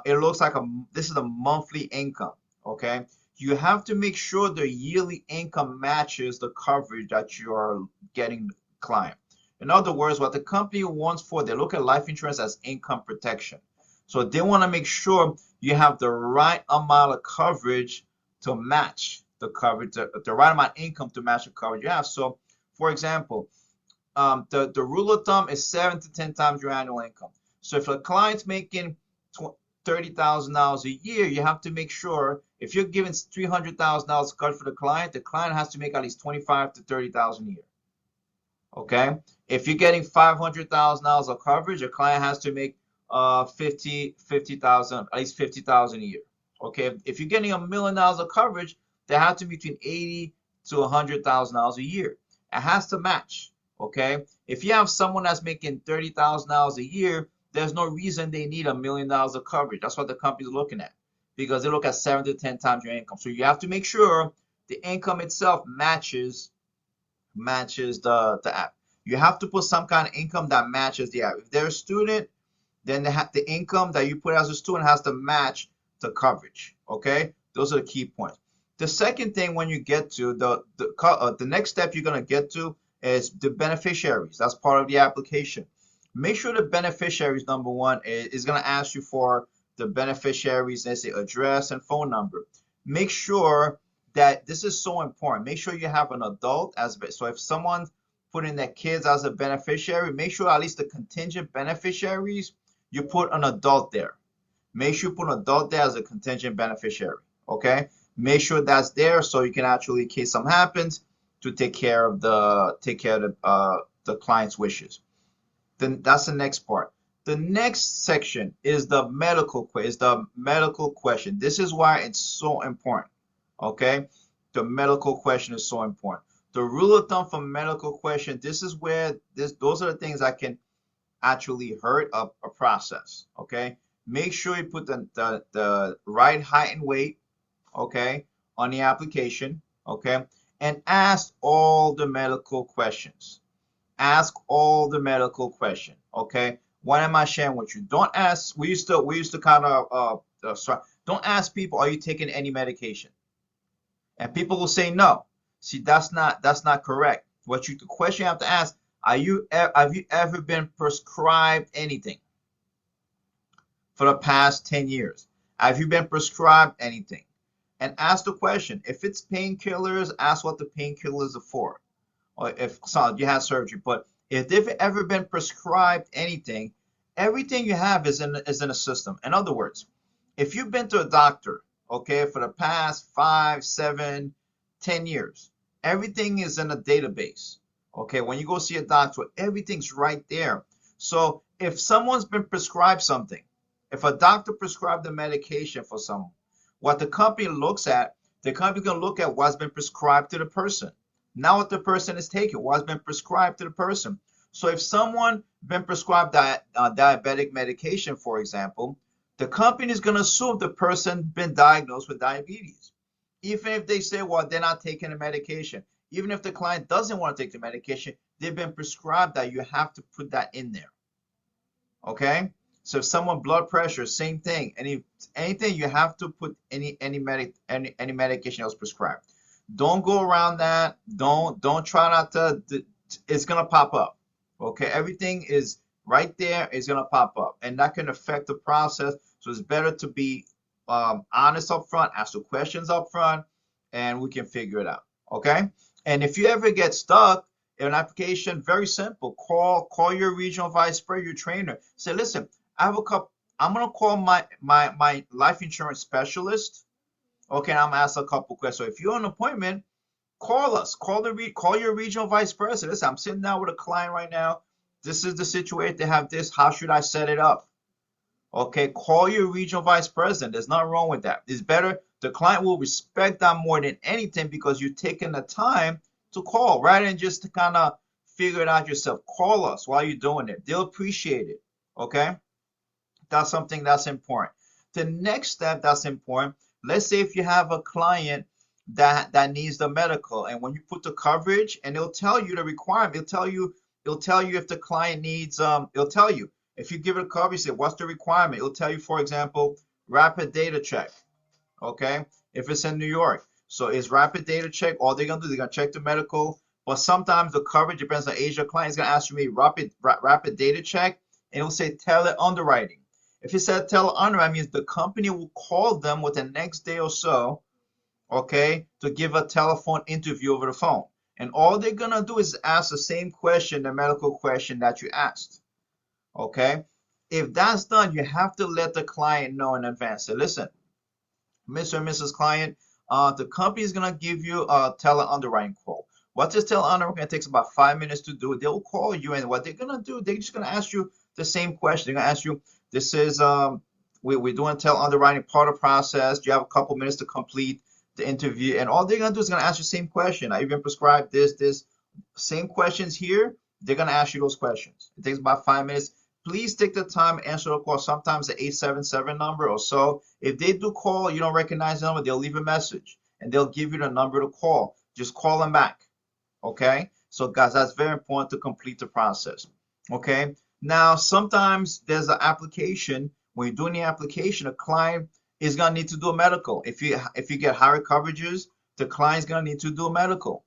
it looks like this is a monthly income, okay? You have to make sure the yearly income matches the coverage that you are getting the client. In other words, what the company wants for, they look at life insurance as income protection. So they want to make sure you have the right amount of coverage to match the coverage, the right amount of income to match the coverage you have. So, for example, the rule of thumb is 7 to 10 times your annual income. So if a client's making $30,000 a year, you have to make sure if you're giving $300,000 coverage for the client has to make at least 25 to 30,000 a year. Okay, if you're getting $500,000 of coverage, your client has to make 50,000, at least 50,000 a year. Okay, if you're getting $1 million of coverage, they have to be between 80 to $100,000 a year. It has to match. Okay, if you have someone that's making $30,000 a year, there's no reason they need $1 million of coverage. That's what the company's looking at because they look at 7 to 10 times your income. So you have to make sure the income itself matches the app. You have to put some kind of income that matches the app. If they're a student, then the income that you put as a student has to match the coverage. Okay, those are the key points. The second thing when you get to the next step you're gonna get to is the beneficiaries. That's part of the application. Make sure the beneficiaries, number one, is gonna ask you for the beneficiaries, let's say address and phone number. Make sure that this is so important. Make sure you have an adult so if someone's putting their kids as a beneficiary, make sure at least the contingent beneficiaries you put an adult there. Make sure you put an adult there as a contingent beneficiary. Okay, make sure that's there so you can actually, in case something happens, to take care of the client's wishes. Then that's the next part. The next section is the medical question. This is why it's so important. Okay, the medical question is so important. The rule of thumb for medical question, this is where those are the things that can actually hurt a process. Okay, make sure you put the right height and weight, okay, on the application, okay, and ask all the medical questions. Ask all the medical questions, okay. What am I sharing with you? Don't ask. We used to kind of don't ask people, are you taking any medication? And people will say no. See, that's not correct. The question you have to ask, have you ever been prescribed anything for the past 10 years? Have you been prescribed anything? And ask the question. If it's painkillers, ask what the painkillers are for. Or if you had surgery, but if they've ever been prescribed anything, everything you have is in a system. In other words, if you've been to a doctor, okay, for the past 5, 7, 10 years, everything is in a database. Okay, when you go see a doctor, everything's right there. So if someone's been prescribed something, if a doctor prescribed a medication for someone, what the company looks at, the company can look at what's been prescribed to the person. Now what the person is taking, what's been prescribed to the person. So if someone been prescribed diabetic medication, for example, the company is going to assume the person been diagnosed with diabetes. Even if they say, well, they're not taking the medication. Even if the client doesn't want to take the medication, they've been prescribed that. You have to put that in there. Okay? So if someone blood pressure, same thing. Anything you have to put any medication else prescribed. Don't go around that. Don't try not to. It's gonna pop up. Okay, everything is right there. It's gonna pop up, and that can affect the process. So it's better to be honest up front, ask the questions up front, and we can figure it out. Okay. And if you ever get stuck in an application, very simple. Call your regional vice president, your trainer. Say, listen, I have a couple. I'm gonna call my life insurance specialist. Okay, I'm gonna ask a couple questions. So if you're on an appointment, call us. Call your regional vice president. Listen, I'm sitting down with a client right now. This is the situation. They have this. How should I set it up? Okay, call your regional vice president. There's nothing wrong with that. It's better. The client will respect that more than anything because you're taking the time to call rather than just to kind of figure it out yourself. Call us while you're doing it. They'll appreciate it. Okay, that's something that's important. The next step that's important. Let's say if you have a client that needs the medical, and when you put the coverage, and it'll tell you the requirement. It'll tell you if the client needs. It'll tell you. If you give it a coverage, say, what's the requirement? It'll tell you, for example, rapid data check. Okay. If it's in New York. So it's rapid data check. All they're going to do, they're going to check the medical. But sometimes the coverage depends on age of client. It's going to ask you maybe rapid data check. And it'll say tele underwriting. If it said tele underwriting, means the company will call them within the next day or so, okay, to give a telephone interview over the phone. And all they're going to do is ask the same question, the medical question that you asked. Okay, if that's done, you have to let the client know in advance. Say, listen, Mr. and Mrs. Client, the company is gonna give you a tele underwriting quote. What this tele underwriting it takes about 5 minutes to do it. They'll call you, and what they're gonna do, they're just gonna ask you the same question. They're gonna ask you, this is we're doing tele underwriting part of the process. Do you have a couple minutes to complete the interview? And all they're gonna do is gonna ask you the same question. Are you gonna prescribe this? Same questions here. They're gonna ask you those questions. It takes about 5 minutes. Please take the time to answer the call. Sometimes the 877 number or so. If they do call, you don't recognize the number, they'll leave a message and they'll give you the number to call. Just call them back. Okay. So guys, that's very important to complete the process. Okay. Now, sometimes there's an application. When you're doing the application, a client is gonna need to do a medical. If you get higher coverages, the client's gonna need to do a medical.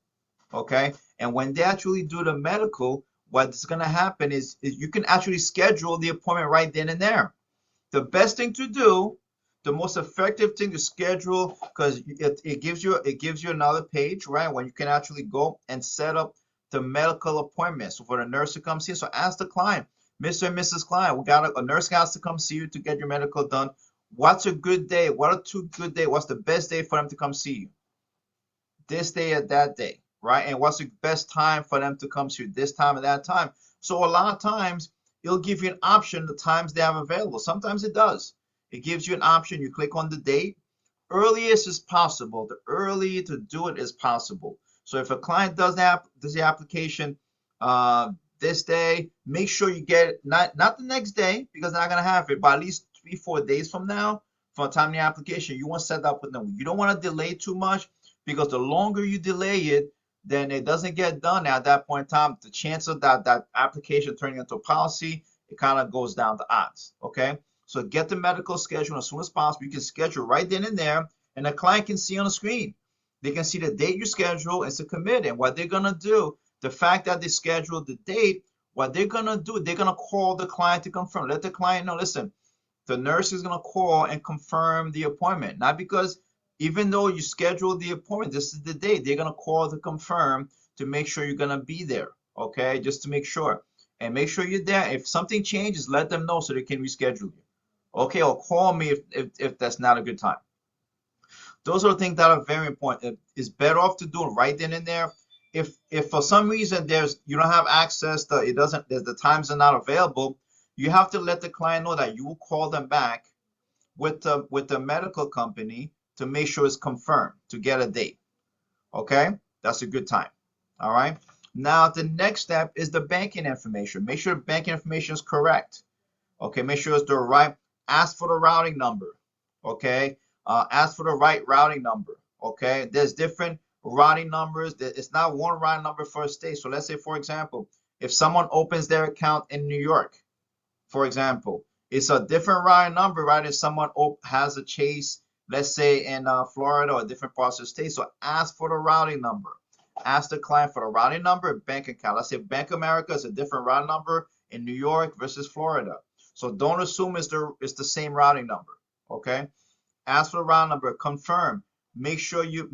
Okay. And when they actually do the medical, what's going to happen is you can actually schedule the appointment right then and there. The best thing to do, the most effective thing to schedule, because it gives you another page, right, when you can actually go and set up the medical appointment. So for the nurse to come see you, so ask the client, Mr. and Mrs. Client, we got a nurse has to come see you to get your medical done. What's a good day? What are 2 good days? What's the best day for them to come see you? This day or that day. Right? And what's the best time for them to come to you? This time or that time. So a lot of times it'll give you an option the times they have available. Sometimes it does. It gives you an option. You click on the date. Earliest is possible. The earlier to do it is possible. So if a client does the application this day, make sure you get it not the next day because they're not gonna have it, but at least 3-4 days from now, from the time of the application, you want to set up with them. You don't want to delay too much because the longer you delay it, then it doesn't get done at that point in time. The chance of that application turning into a policy, it kind of goes down the odds. Okay, so get the medical schedule as soon as possible. You can schedule right then and there, and the client can see on the screen. They can see the date you schedule and to commit. And what they're gonna do, the fact that they scheduled the date, what they're gonna do, they're gonna call the client to confirm. Let the client know, listen, the nurse is gonna call and confirm the appointment. Not because even though you scheduled the appointment, this is the date, they're going to call to confirm to make sure you're going to be there, okay? Just to make sure. And make sure you're there. If something changes, let them know so they can reschedule you. Okay, or call me if that's not a good time. Those are the things that are very important. It's better off to do it right then and there. If for some reason you don't have access, the times are not available, you have to let the client know that you will call them back with the medical company to make sure it's confirmed to get a date. Okay, that's a good time. All right. Now the next step is the banking information. Make sure the banking information is correct. Okay, make sure it's the right. Ask for the routing number. Okay, ask for the right routing number. Okay, there's different routing numbers. It's not one routing number for a state. So let's say, for example, if someone opens their account in New York, for example, it's a different routing number, right? If someone has a Chase, let's say in Florida or different parts of the state, so ask for the routing number. Ask the client for the routing number, bank account. Let's say Bank of America is a different routing number in New York versus Florida. So don't assume it's the same routing number. Okay. Ask for the routing number, confirm. Make sure you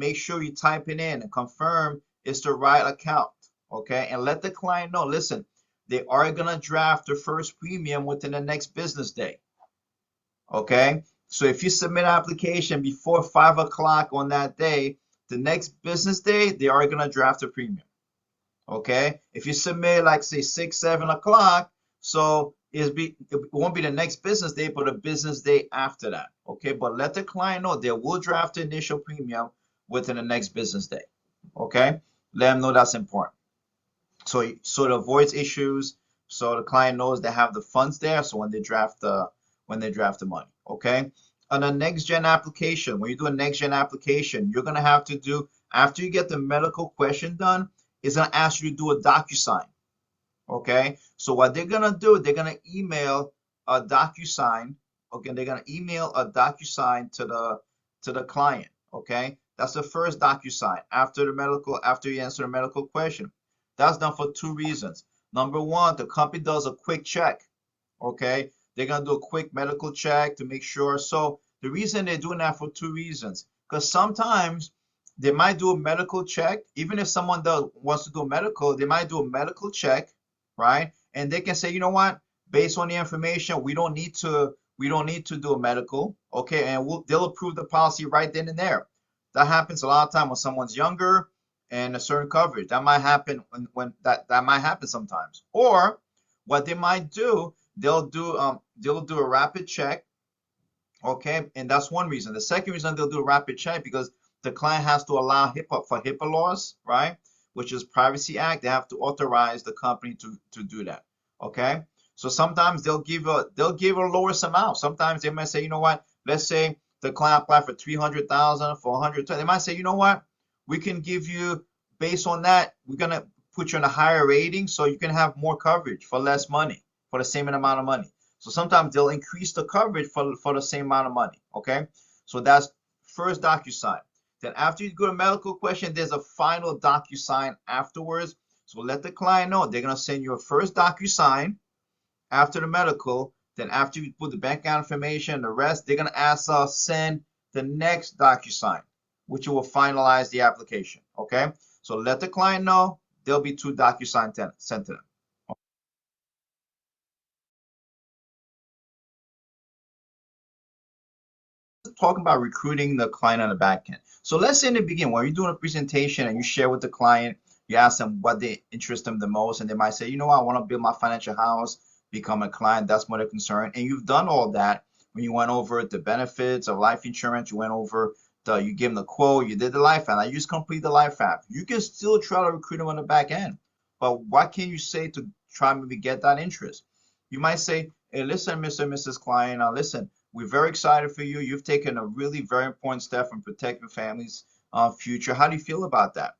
type it in and confirm it's the right account. Okay. And let the client know, listen, they are gonna draft their first premium within the next business day. Okay. So if you submit an application before 5 o'clock on that day, the next business day, they are gonna draft a premium. Okay. If you submit like say 6, 7 o'clock, so it won't be the next business day, but a business day after that. Okay. But let the client know they will draft the initial premium within the next business day. Okay. Let them know that's important. So it avoids issues. So the client knows they have the funds there. So when they draft the money. Okay. On a next gen application, when you do a next gen application, you're gonna have to do, after you get the medical question done, it's gonna ask you to do a DocuSign. Okay. So what they're gonna do, they're gonna email a DocuSign. Okay, they're gonna email a DocuSign to the client. Okay, that's the first DocuSign after you answer the medical question. That's done for 2 reasons. Number one, the company does a quick check. Okay, they're gonna do a quick medical check to make sure. So the reason they're doing that for 2 reasons, because sometimes they might do a medical check, even if someone wants to do a medical, they might do a medical check, right? And they can say, you know what, based on the information, we don't need to do a medical, okay? And they'll approve the policy right then and there. That happens a lot of time when someone's younger and a certain coverage. That might happen when that might happen sometimes. Or what they might do, they'll do a rapid check, okay? And that's one reason. The second reason they'll do a rapid check because the client has to allow HIPAA laws, right? Which is Privacy Act. They have to authorize the company to do that. Okay. So sometimes they'll give a lowest amount. Sometimes they might say, you know what? Let's say the client applied for 300,000, for 100. They might say, you know what? We can give you, based on that, we're gonna put you in a higher rating so you can have more coverage for less money, for the same amount of money. So sometimes they'll increase the coverage for the same amount of money. Okay. So that's first DocuSign. Then after you go to medical question, there's a final DocuSign afterwards. So let the client know they're gonna send you a first DocuSign after the medical. Then after you put the bank account information, the rest, they're gonna ask us send the next DocuSign, which will finalize the application. Okay. So let the client know there'll be 2 DocuSign sent to them. Talking about recruiting the client on the back end. So let's say in the beginning, when you're doing a presentation and you share with the client, you ask them what they interest them the most, and they might say, you know, I want to build my financial house, become a client. That's more their concern. And you've done all that when you went over the benefits of life insurance, you went over you give them the quote, you did the life app. Now you just complete the life app. You can still try to recruit them on the back end, but what can you say to try and maybe get that interest? You might say, hey, listen, Mr. and Mrs. Client, listen, we're very excited for you. You've taken a really very important step in protecting families' future. How do you feel about that?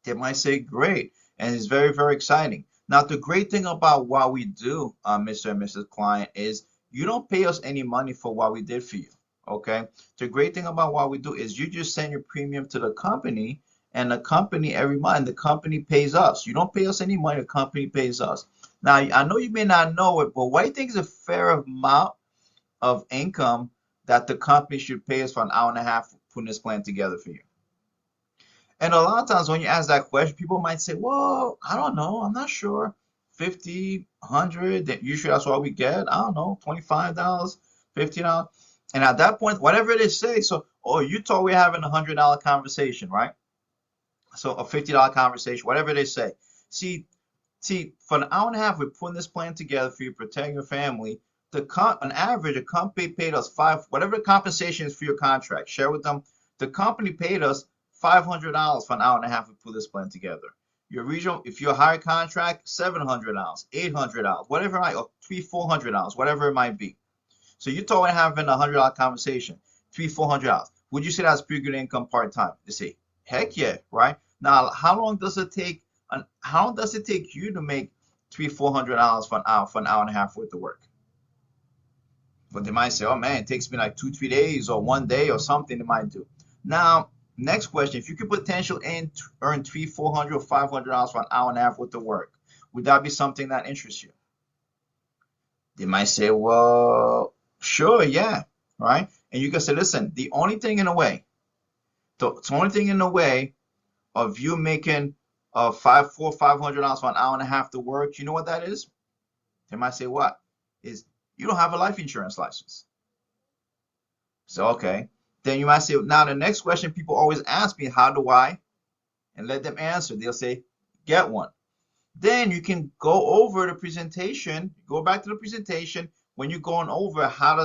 They might say, great. And it's very, very exciting. Now, the great thing about what we do, Mr. and Mrs. Client, is you don't pay us any money for what we did for you. Okay. The great thing about what we do is you just send your premium to the company, and the company every month, the company pays us. You don't pay us any money, the company pays us. Now, I know you may not know it, but what do you think is a fair amount of income that the company should pay us for an hour and a half putting this plan together for you? And a lot of times when you ask that question, people might say, well, I don't know, I'm not sure. 50, 100, that usually that's what we get. I don't know, $25, $50. And at that point, whatever they say, so, oh, you thought we're having $100 conversation, right? So a $50 conversation, whatever they say. See, for an hour and a half, we're putting this plan together for you, protecting your family. On average, the company paid us whatever the compensation is for your contract, share with them. The company paid us $500 for an hour and a half to put this plan together. Your regional, if you're a higher contract, $700, $800, whatever, or $300, $400, whatever it might be. So you're talking having a $100 conversation, $300, $400. Would you say that's pretty good income part time? They say, heck yeah, right? Now, how long does it take you to make $300, $400 for an hour and a half worth of work? But they might say, oh man, it takes me like 2-3 days or 1 day or something they might do. Now, next question, if you could potentially earn $300, $400, or $500 for an hour and a half worth of work, would that be something that interests you? They might say, well, sure, yeah, right? And you can say, listen, the only thing in the way, the only thing in the way of you making $500 for an hour and a half to work, you know what that is? They might say, what? Is you don't have a life insurance license. So, okay. Then you might say, now the next question people always ask me, how do I? And let them answer. They'll say, get one. Then you can go over the presentation, go back to the presentation when you're going over how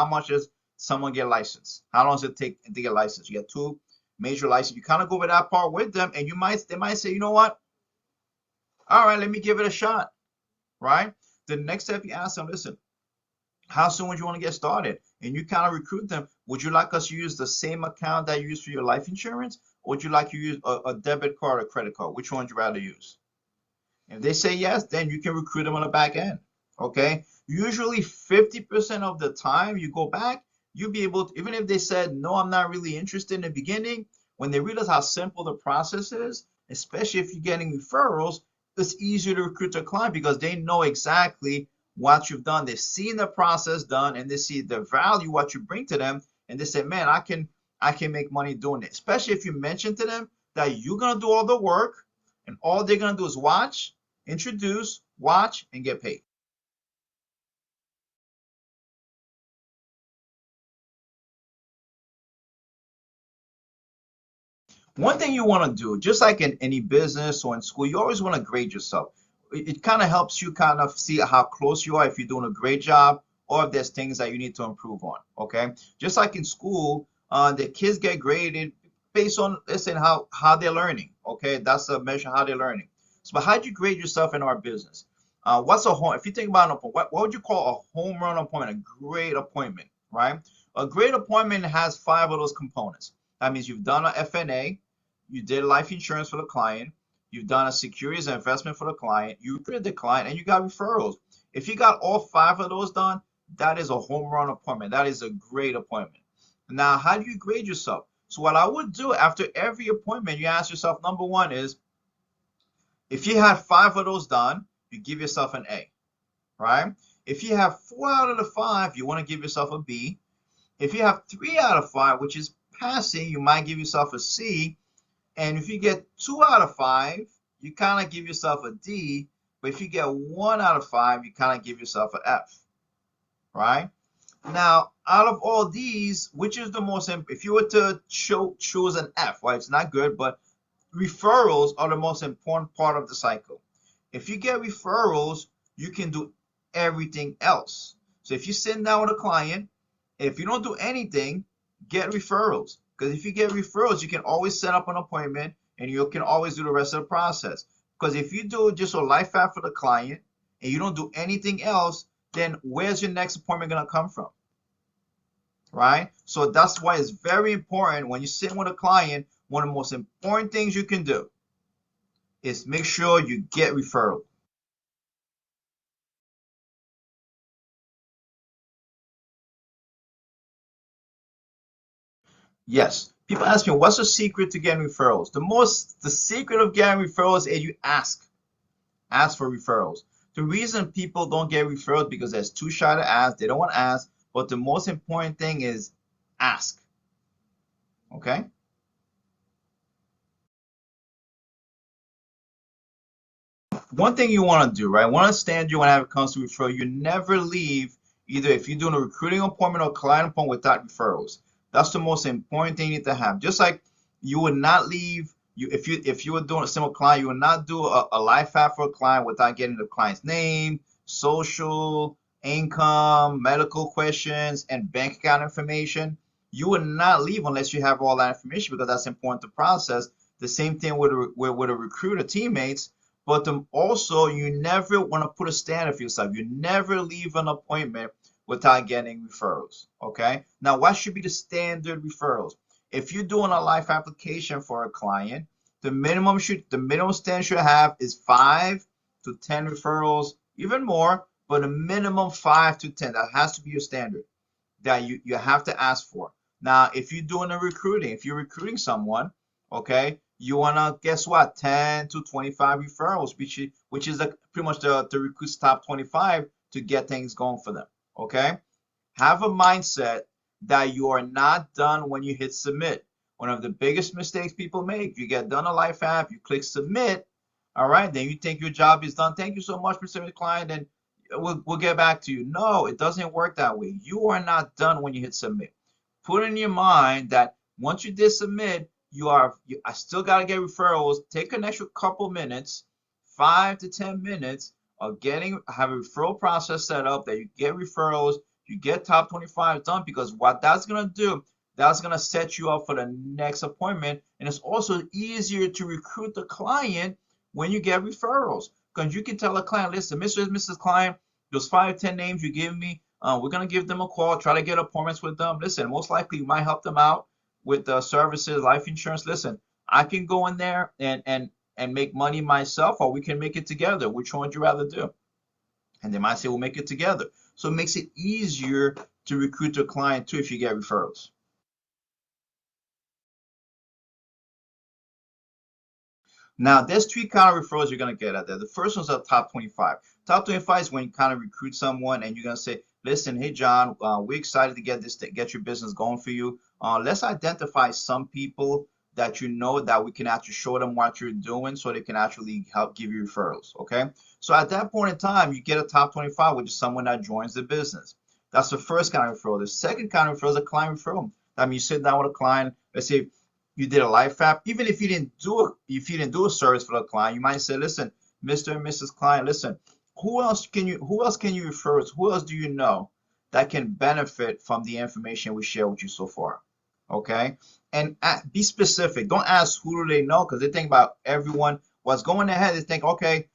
much does someone get licensed? How long does it take to get licensed? You get 2 major licenses. You kind of go over that part with them, and they might say, you know what? All right, let me give it a shot, right? The next step you ask them, listen, how soon would you want to get started? And you kind of recruit them. Would you like us to use the same account that you use for your life insurance? Or would you like to use a debit card or credit card? Which one would you rather use? If they say yes, then you can recruit them on the back end. Okay? Usually 50% of the time you go back, you'll be able to, even if they said, no, I'm not really interested in the beginning, when they realize how simple the process is, especially if you're getting referrals, it's easier to recruit a client because they know exactly what you've done. They've seen the process done and they see the value what you bring to them, and they say, man, I can make money doing it. Especially if you mention to them that you're gonna do all the work and all they're gonna do is watch, introduce, watch, and get paid. One thing you want to do, just like in any business or in school, you always want to grade yourself. It kind of helps you kind of see how close you are, if you're doing a great job or if there's things that you need to improve on. Okay, just like in school, the kids get graded based on, listen, how they're learning. Okay, that's a measure how they're learning. So, but how do you grade yourself in our business? What's a home? If you think about an appointment, what would you call a home run appointment? A great appointment, right? A great appointment has 5 of those components. That means you've done a FNA, you did life insurance for the client, you've done a securities and investment for the client, you recruited the client, and you got referrals. If you got all 5 of those done, that is a home run appointment. That is a great appointment. Now, how do you grade yourself? So what I would do after every appointment, you ask yourself, number one is, if you had 5 of those done, you give yourself an A, right? If you have 4 out of the 5, you want to give yourself a B. If you have 3 out of 5, which is passing, you might give yourself a C. And if you get 2 out of 5, you kind of give yourself a D. But if you get 1 out of 5, you kind of give yourself an F, right? Now, out of all these, which is the most, if you were to choose an F, right? It's not good, but referrals are the most important part of the cycle. If you get referrals, you can do everything else. So if you sit down with a client, if you don't do anything, get referrals. Because if you get referrals, you can always set up an appointment and you can always do the rest of the process. Because if you do just a life app for the client and you don't do anything else, then where's your next appointment going to come from? Right? So that's why it's very important when you sit with a client, one of the most important things you can do is make sure you get referrals. Yes. People ask me, what's the secret to getting referrals? The secret of getting referrals is you ask. Ask for referrals. The reason people don't get referrals because they're too shy to ask. They don't want to ask. But the most important thing is ask. Okay? One thing you want to do, right? One stand you want to have it comes to referral, you never leave either if you're doing a recruiting appointment or client appointment without referrals. That's the most important thing you need to have. Just like you would not leave if you were doing a simple client, you would not do a life app for a client without getting the client's name, social, income, medical questions, and bank account information. You would not leave unless you have all that information because that's important to process. The same thing with a recruiter teammates. But also, you never want to put a standard for yourself. You never leave an appointment without getting referrals. Okay. Now, what should be the standard referrals? If you're doing a life application for a client, the minimum standard should have is 5 to 10 referrals, even more, but a minimum 5 to 10. That has to be your standard that you have to ask for. Now, if you're doing a recruiting, if you're recruiting someone, okay, you wanna guess what, 10 to 25 referrals, which is pretty much the recruit's top 25 to get things going for them. Okay, have a mindset that you are not done when you hit submit. One of the biggest mistakes people make, you get done a life app, you click submit, all right, then you think your job is done. Thank you so much, Mr. Client, and we'll get back to you. No, it doesn't work that way. You are not done when you hit submit. Put in your mind that once you did submit, I still got to get referrals. Take an extra couple minutes, 5 to 10 minutes of have a referral process set up that you get referrals, you get top 25 done, because what that's going to do, that's going to set you up for the next appointment. And it's also easier to recruit the client when you get referrals, because you can tell a client, listen, Mr. and Mrs. Client, those 5 to 10 names you give me, we're going to give them a call, try to get appointments with them. Listen, most likely you might help them out with services, life insurance. Listen, I can go in there and make money myself, or we can make it together. Which one would you rather do? And they might say, we'll make it together. So it makes it easier to recruit a client too if you get referrals. Now, there's 3 kind of referrals you're going to get out there. The first one's a top 25. Top 25 is when you kind of recruit someone and you're going to say, listen, hey, John, we're excited to get your business going for you. Let's identify some people that you know that we can actually show them what you're doing so they can actually help give you referrals, okay? So at that point in time, you get a top 25, which is someone that joins the business. That's the first kind of referral. The second kind of referral is a client referral. That means you sit down with a client, let's say you did a life app. Even if you didn't do a service for the client, you might say, listen, Mr. and Mrs. Client, listen, who else can you refer to? Who else do you know that can benefit from the information we share with you so far? Okay, and be specific. Don't ask who do they know, because they think about everyone. What's going ahead is think, okay,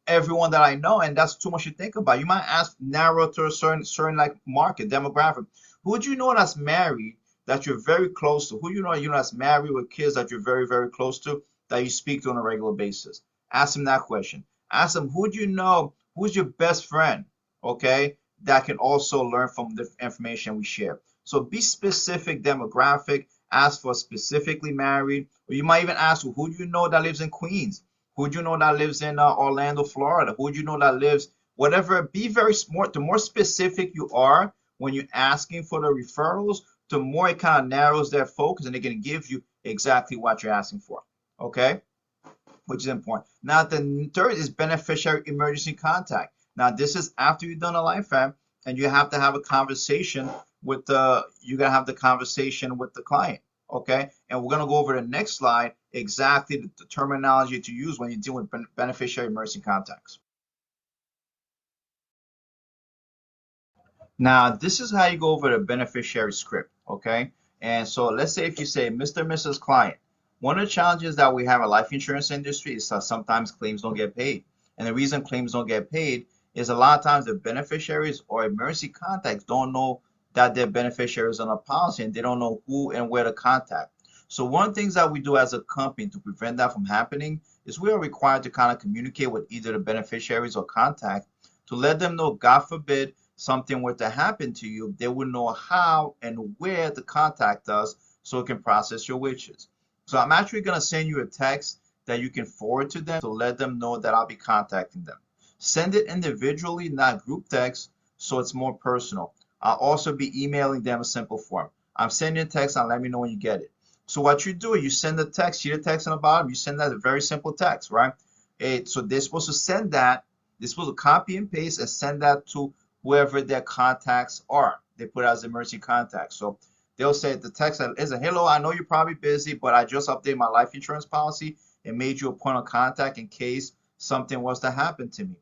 everyone that I know, and that's too much to think about. You might ask narrow to a certain like market demographic. Who do you know that's married, that you're very close to? Who you know that's married with kids that you're very, very close to, that you speak to on a regular basis? Ask them that question. Ask them, who do you know, who's your best friend, okay, that can also learn from the information we share. So be specific demographic, ask for specifically married, or you might even ask, who do you know that lives in Queens? Who do you know that lives in Orlando, Florida? Who do you know that lives, whatever. Be very smart. The more specific you are when you're asking for the referrals, the more it kind of narrows their focus and they can give you exactly what you're asking for, okay? Which is important. Now, the third is beneficiary emergency contact. Now, this is after you've done a life app and you have to have a conversation with you gotta have the conversation with the client, okay? And we're gonna go over the next slide exactly the terminology to use when you deal with beneficiary emergency contacts. Now, this is how you go over the beneficiary script, okay? And so let's say if you say, Mr. and Mrs. Client, one of the challenges that we have in life insurance industry is that sometimes claims don't get paid. And the reason claims don't get paid is a lot of times the beneficiaries or emergency contacts don't know that they're beneficiaries on a policy, and they don't know who and where to contact. So one of the things that we do as a company to prevent that from happening is we are required to kind of communicate with either the beneficiaries or contact to let them know, God forbid, something were to happen to you, they would know how and where to contact us so it can process your wishes. So I'm actually going to send you a text that you can forward to them to let them know that I'll be contacting them. Send it individually, not group text, so it's more personal. I'll also be emailing them a simple form. I'm sending a text and let me know when you get it. So what you do is you send the text, see the text on the bottom, you send that a very simple text, right? So they're supposed to send that, they're supposed to copy and paste and send that to whoever their contacts are. They put it as emergency contacts. So they'll say the text is, hello, I know you're probably busy, but I just updated my life insurance policy and made you a point of contact in case something was to happen to me,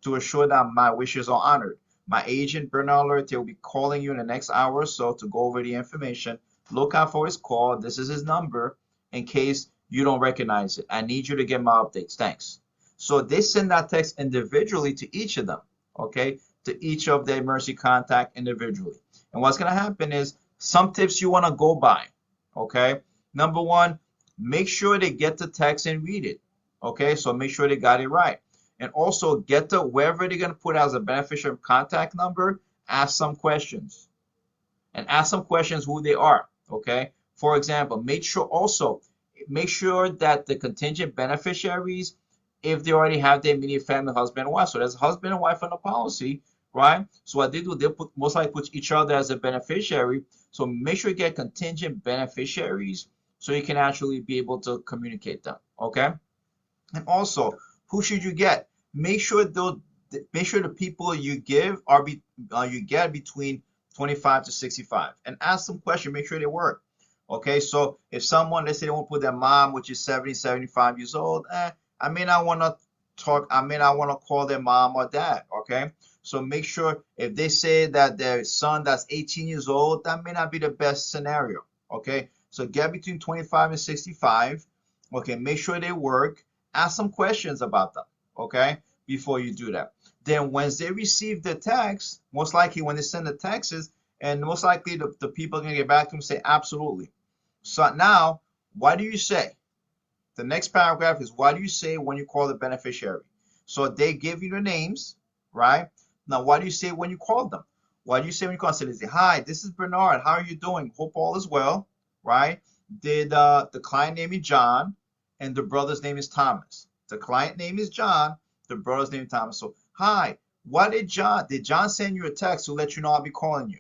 to assure that my wishes are honored. My agent, Bernard Alerte, will be calling you in the next hour or so to go over the information. Look out for his call. This is his number in case you don't recognize it. I need you to get my updates. Thanks. So they send that text individually to each of them, okay, to each of the emergency contact individually. And what's going to happen is some tips you want to go by, okay? Number one, make sure they get the text and read it, okay? So make sure they got it right. And also get to wherever they're going to put as a beneficiary contact number, ask some questions. And ask some questions who they are, okay? For example, make sure that the contingent beneficiaries, if they already have their immediate family, husband and wife, so there's a husband and wife on the policy, right? So what they do, they'll most likely put each other as a beneficiary. So make sure you get contingent beneficiaries so you can actually be able to communicate them, okay? And also, who should you get? Make sure the people you give you get between 25 to 65, and ask some questions. Make sure they work. Okay, so if someone, let's say they want to put their mom, which is 70, 75 years old, I may not want to call their mom or dad. Okay, so make sure if they say that their son that's 18 years old, that may not be the best scenario. Okay, so get between 25 and 65. Okay, make sure they work. Ask some questions about them. Okay, before you do that. Then once they receive the text, most likely when they send the texts, and most likely the people are going to get back to them and say, absolutely. So now, what do you say? The next paragraph is, what do you say when you call the beneficiary? So they give you the names, right? Now, what do you say when you call them? What do you say when you call them? Say, hi, this is Bernard. How are you doing? Hope all is well, right? Did the client name is John, and the brother's name is Thomas. The client name is John, the brother's name is Thomas. So, hi, what did John send you a text to let you know I'll be calling you?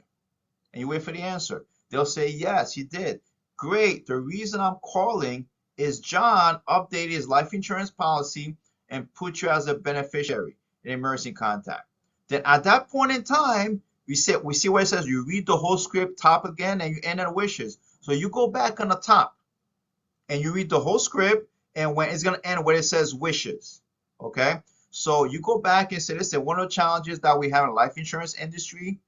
And you wait for the answer. They'll say, yes, he did. Great. The reason I'm calling is John updated his life insurance policy and put you as a beneficiary, an emergency contact. Then at that point in time, we see where it says you read the whole script top again and you end at wishes. So you go back on the top and you read the whole script, and when it's going to end where it says wishes. Okay? So you go back and say, listen, one of the challenges that we have in the life insurance industry,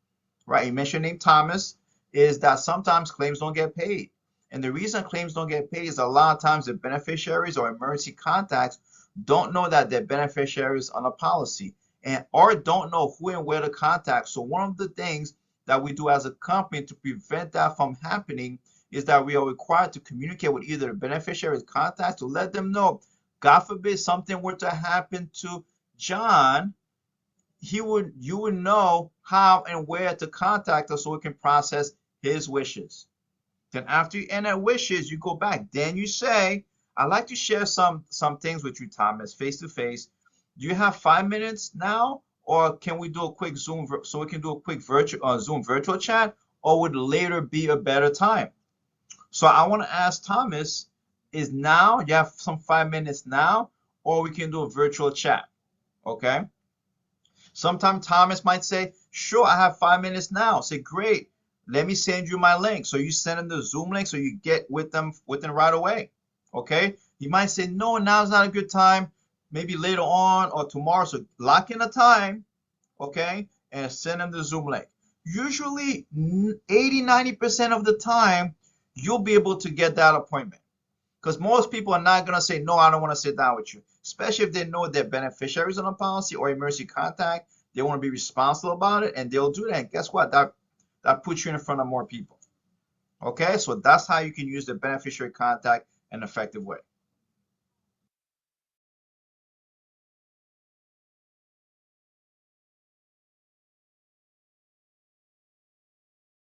right? You mentioned name Thomas, is that sometimes claims don't get paid. And the reason claims don't get paid is a lot of times the beneficiaries or emergency contacts don't know that they're beneficiaries on a policy, or don't know who and where to contact. So one of the things that we do as a company to prevent that from happening is that we are required to communicate with either the beneficiary's contacts to let them know, God forbid something were to happen to John, you would know how and where to contact us so we can process his wishes. Then after you end at wishes, you go back. Then you say, I'd like to share some things with you, Thomas, face to face. Do you have 5 minutes now? Or can we do a quick Zoom, so we can do a quick Zoom virtual chat? Or would later be a better time? So I want to ask Thomas, is now, you have some 5 minutes now, or we can do a virtual chat, okay? Sometimes Thomas might say, sure, I have 5 minutes now. Say, great, let me send you my link. So you send them the Zoom link so you get with them right away, okay? You might say, no, now's not a good time, maybe later on or tomorrow. So lock in a time, okay, and send them the Zoom link. Usually 80–90% of the time, you'll be able to get that appointment. Because most people are not going to say, no, I don't want to sit down with you. Especially if they know they're beneficiaries on a policy or emergency contact. They want to be responsible about it, and they'll do that. And guess what? That puts you in front of more people. Okay? So that's how you can use the beneficiary contact in an effective way.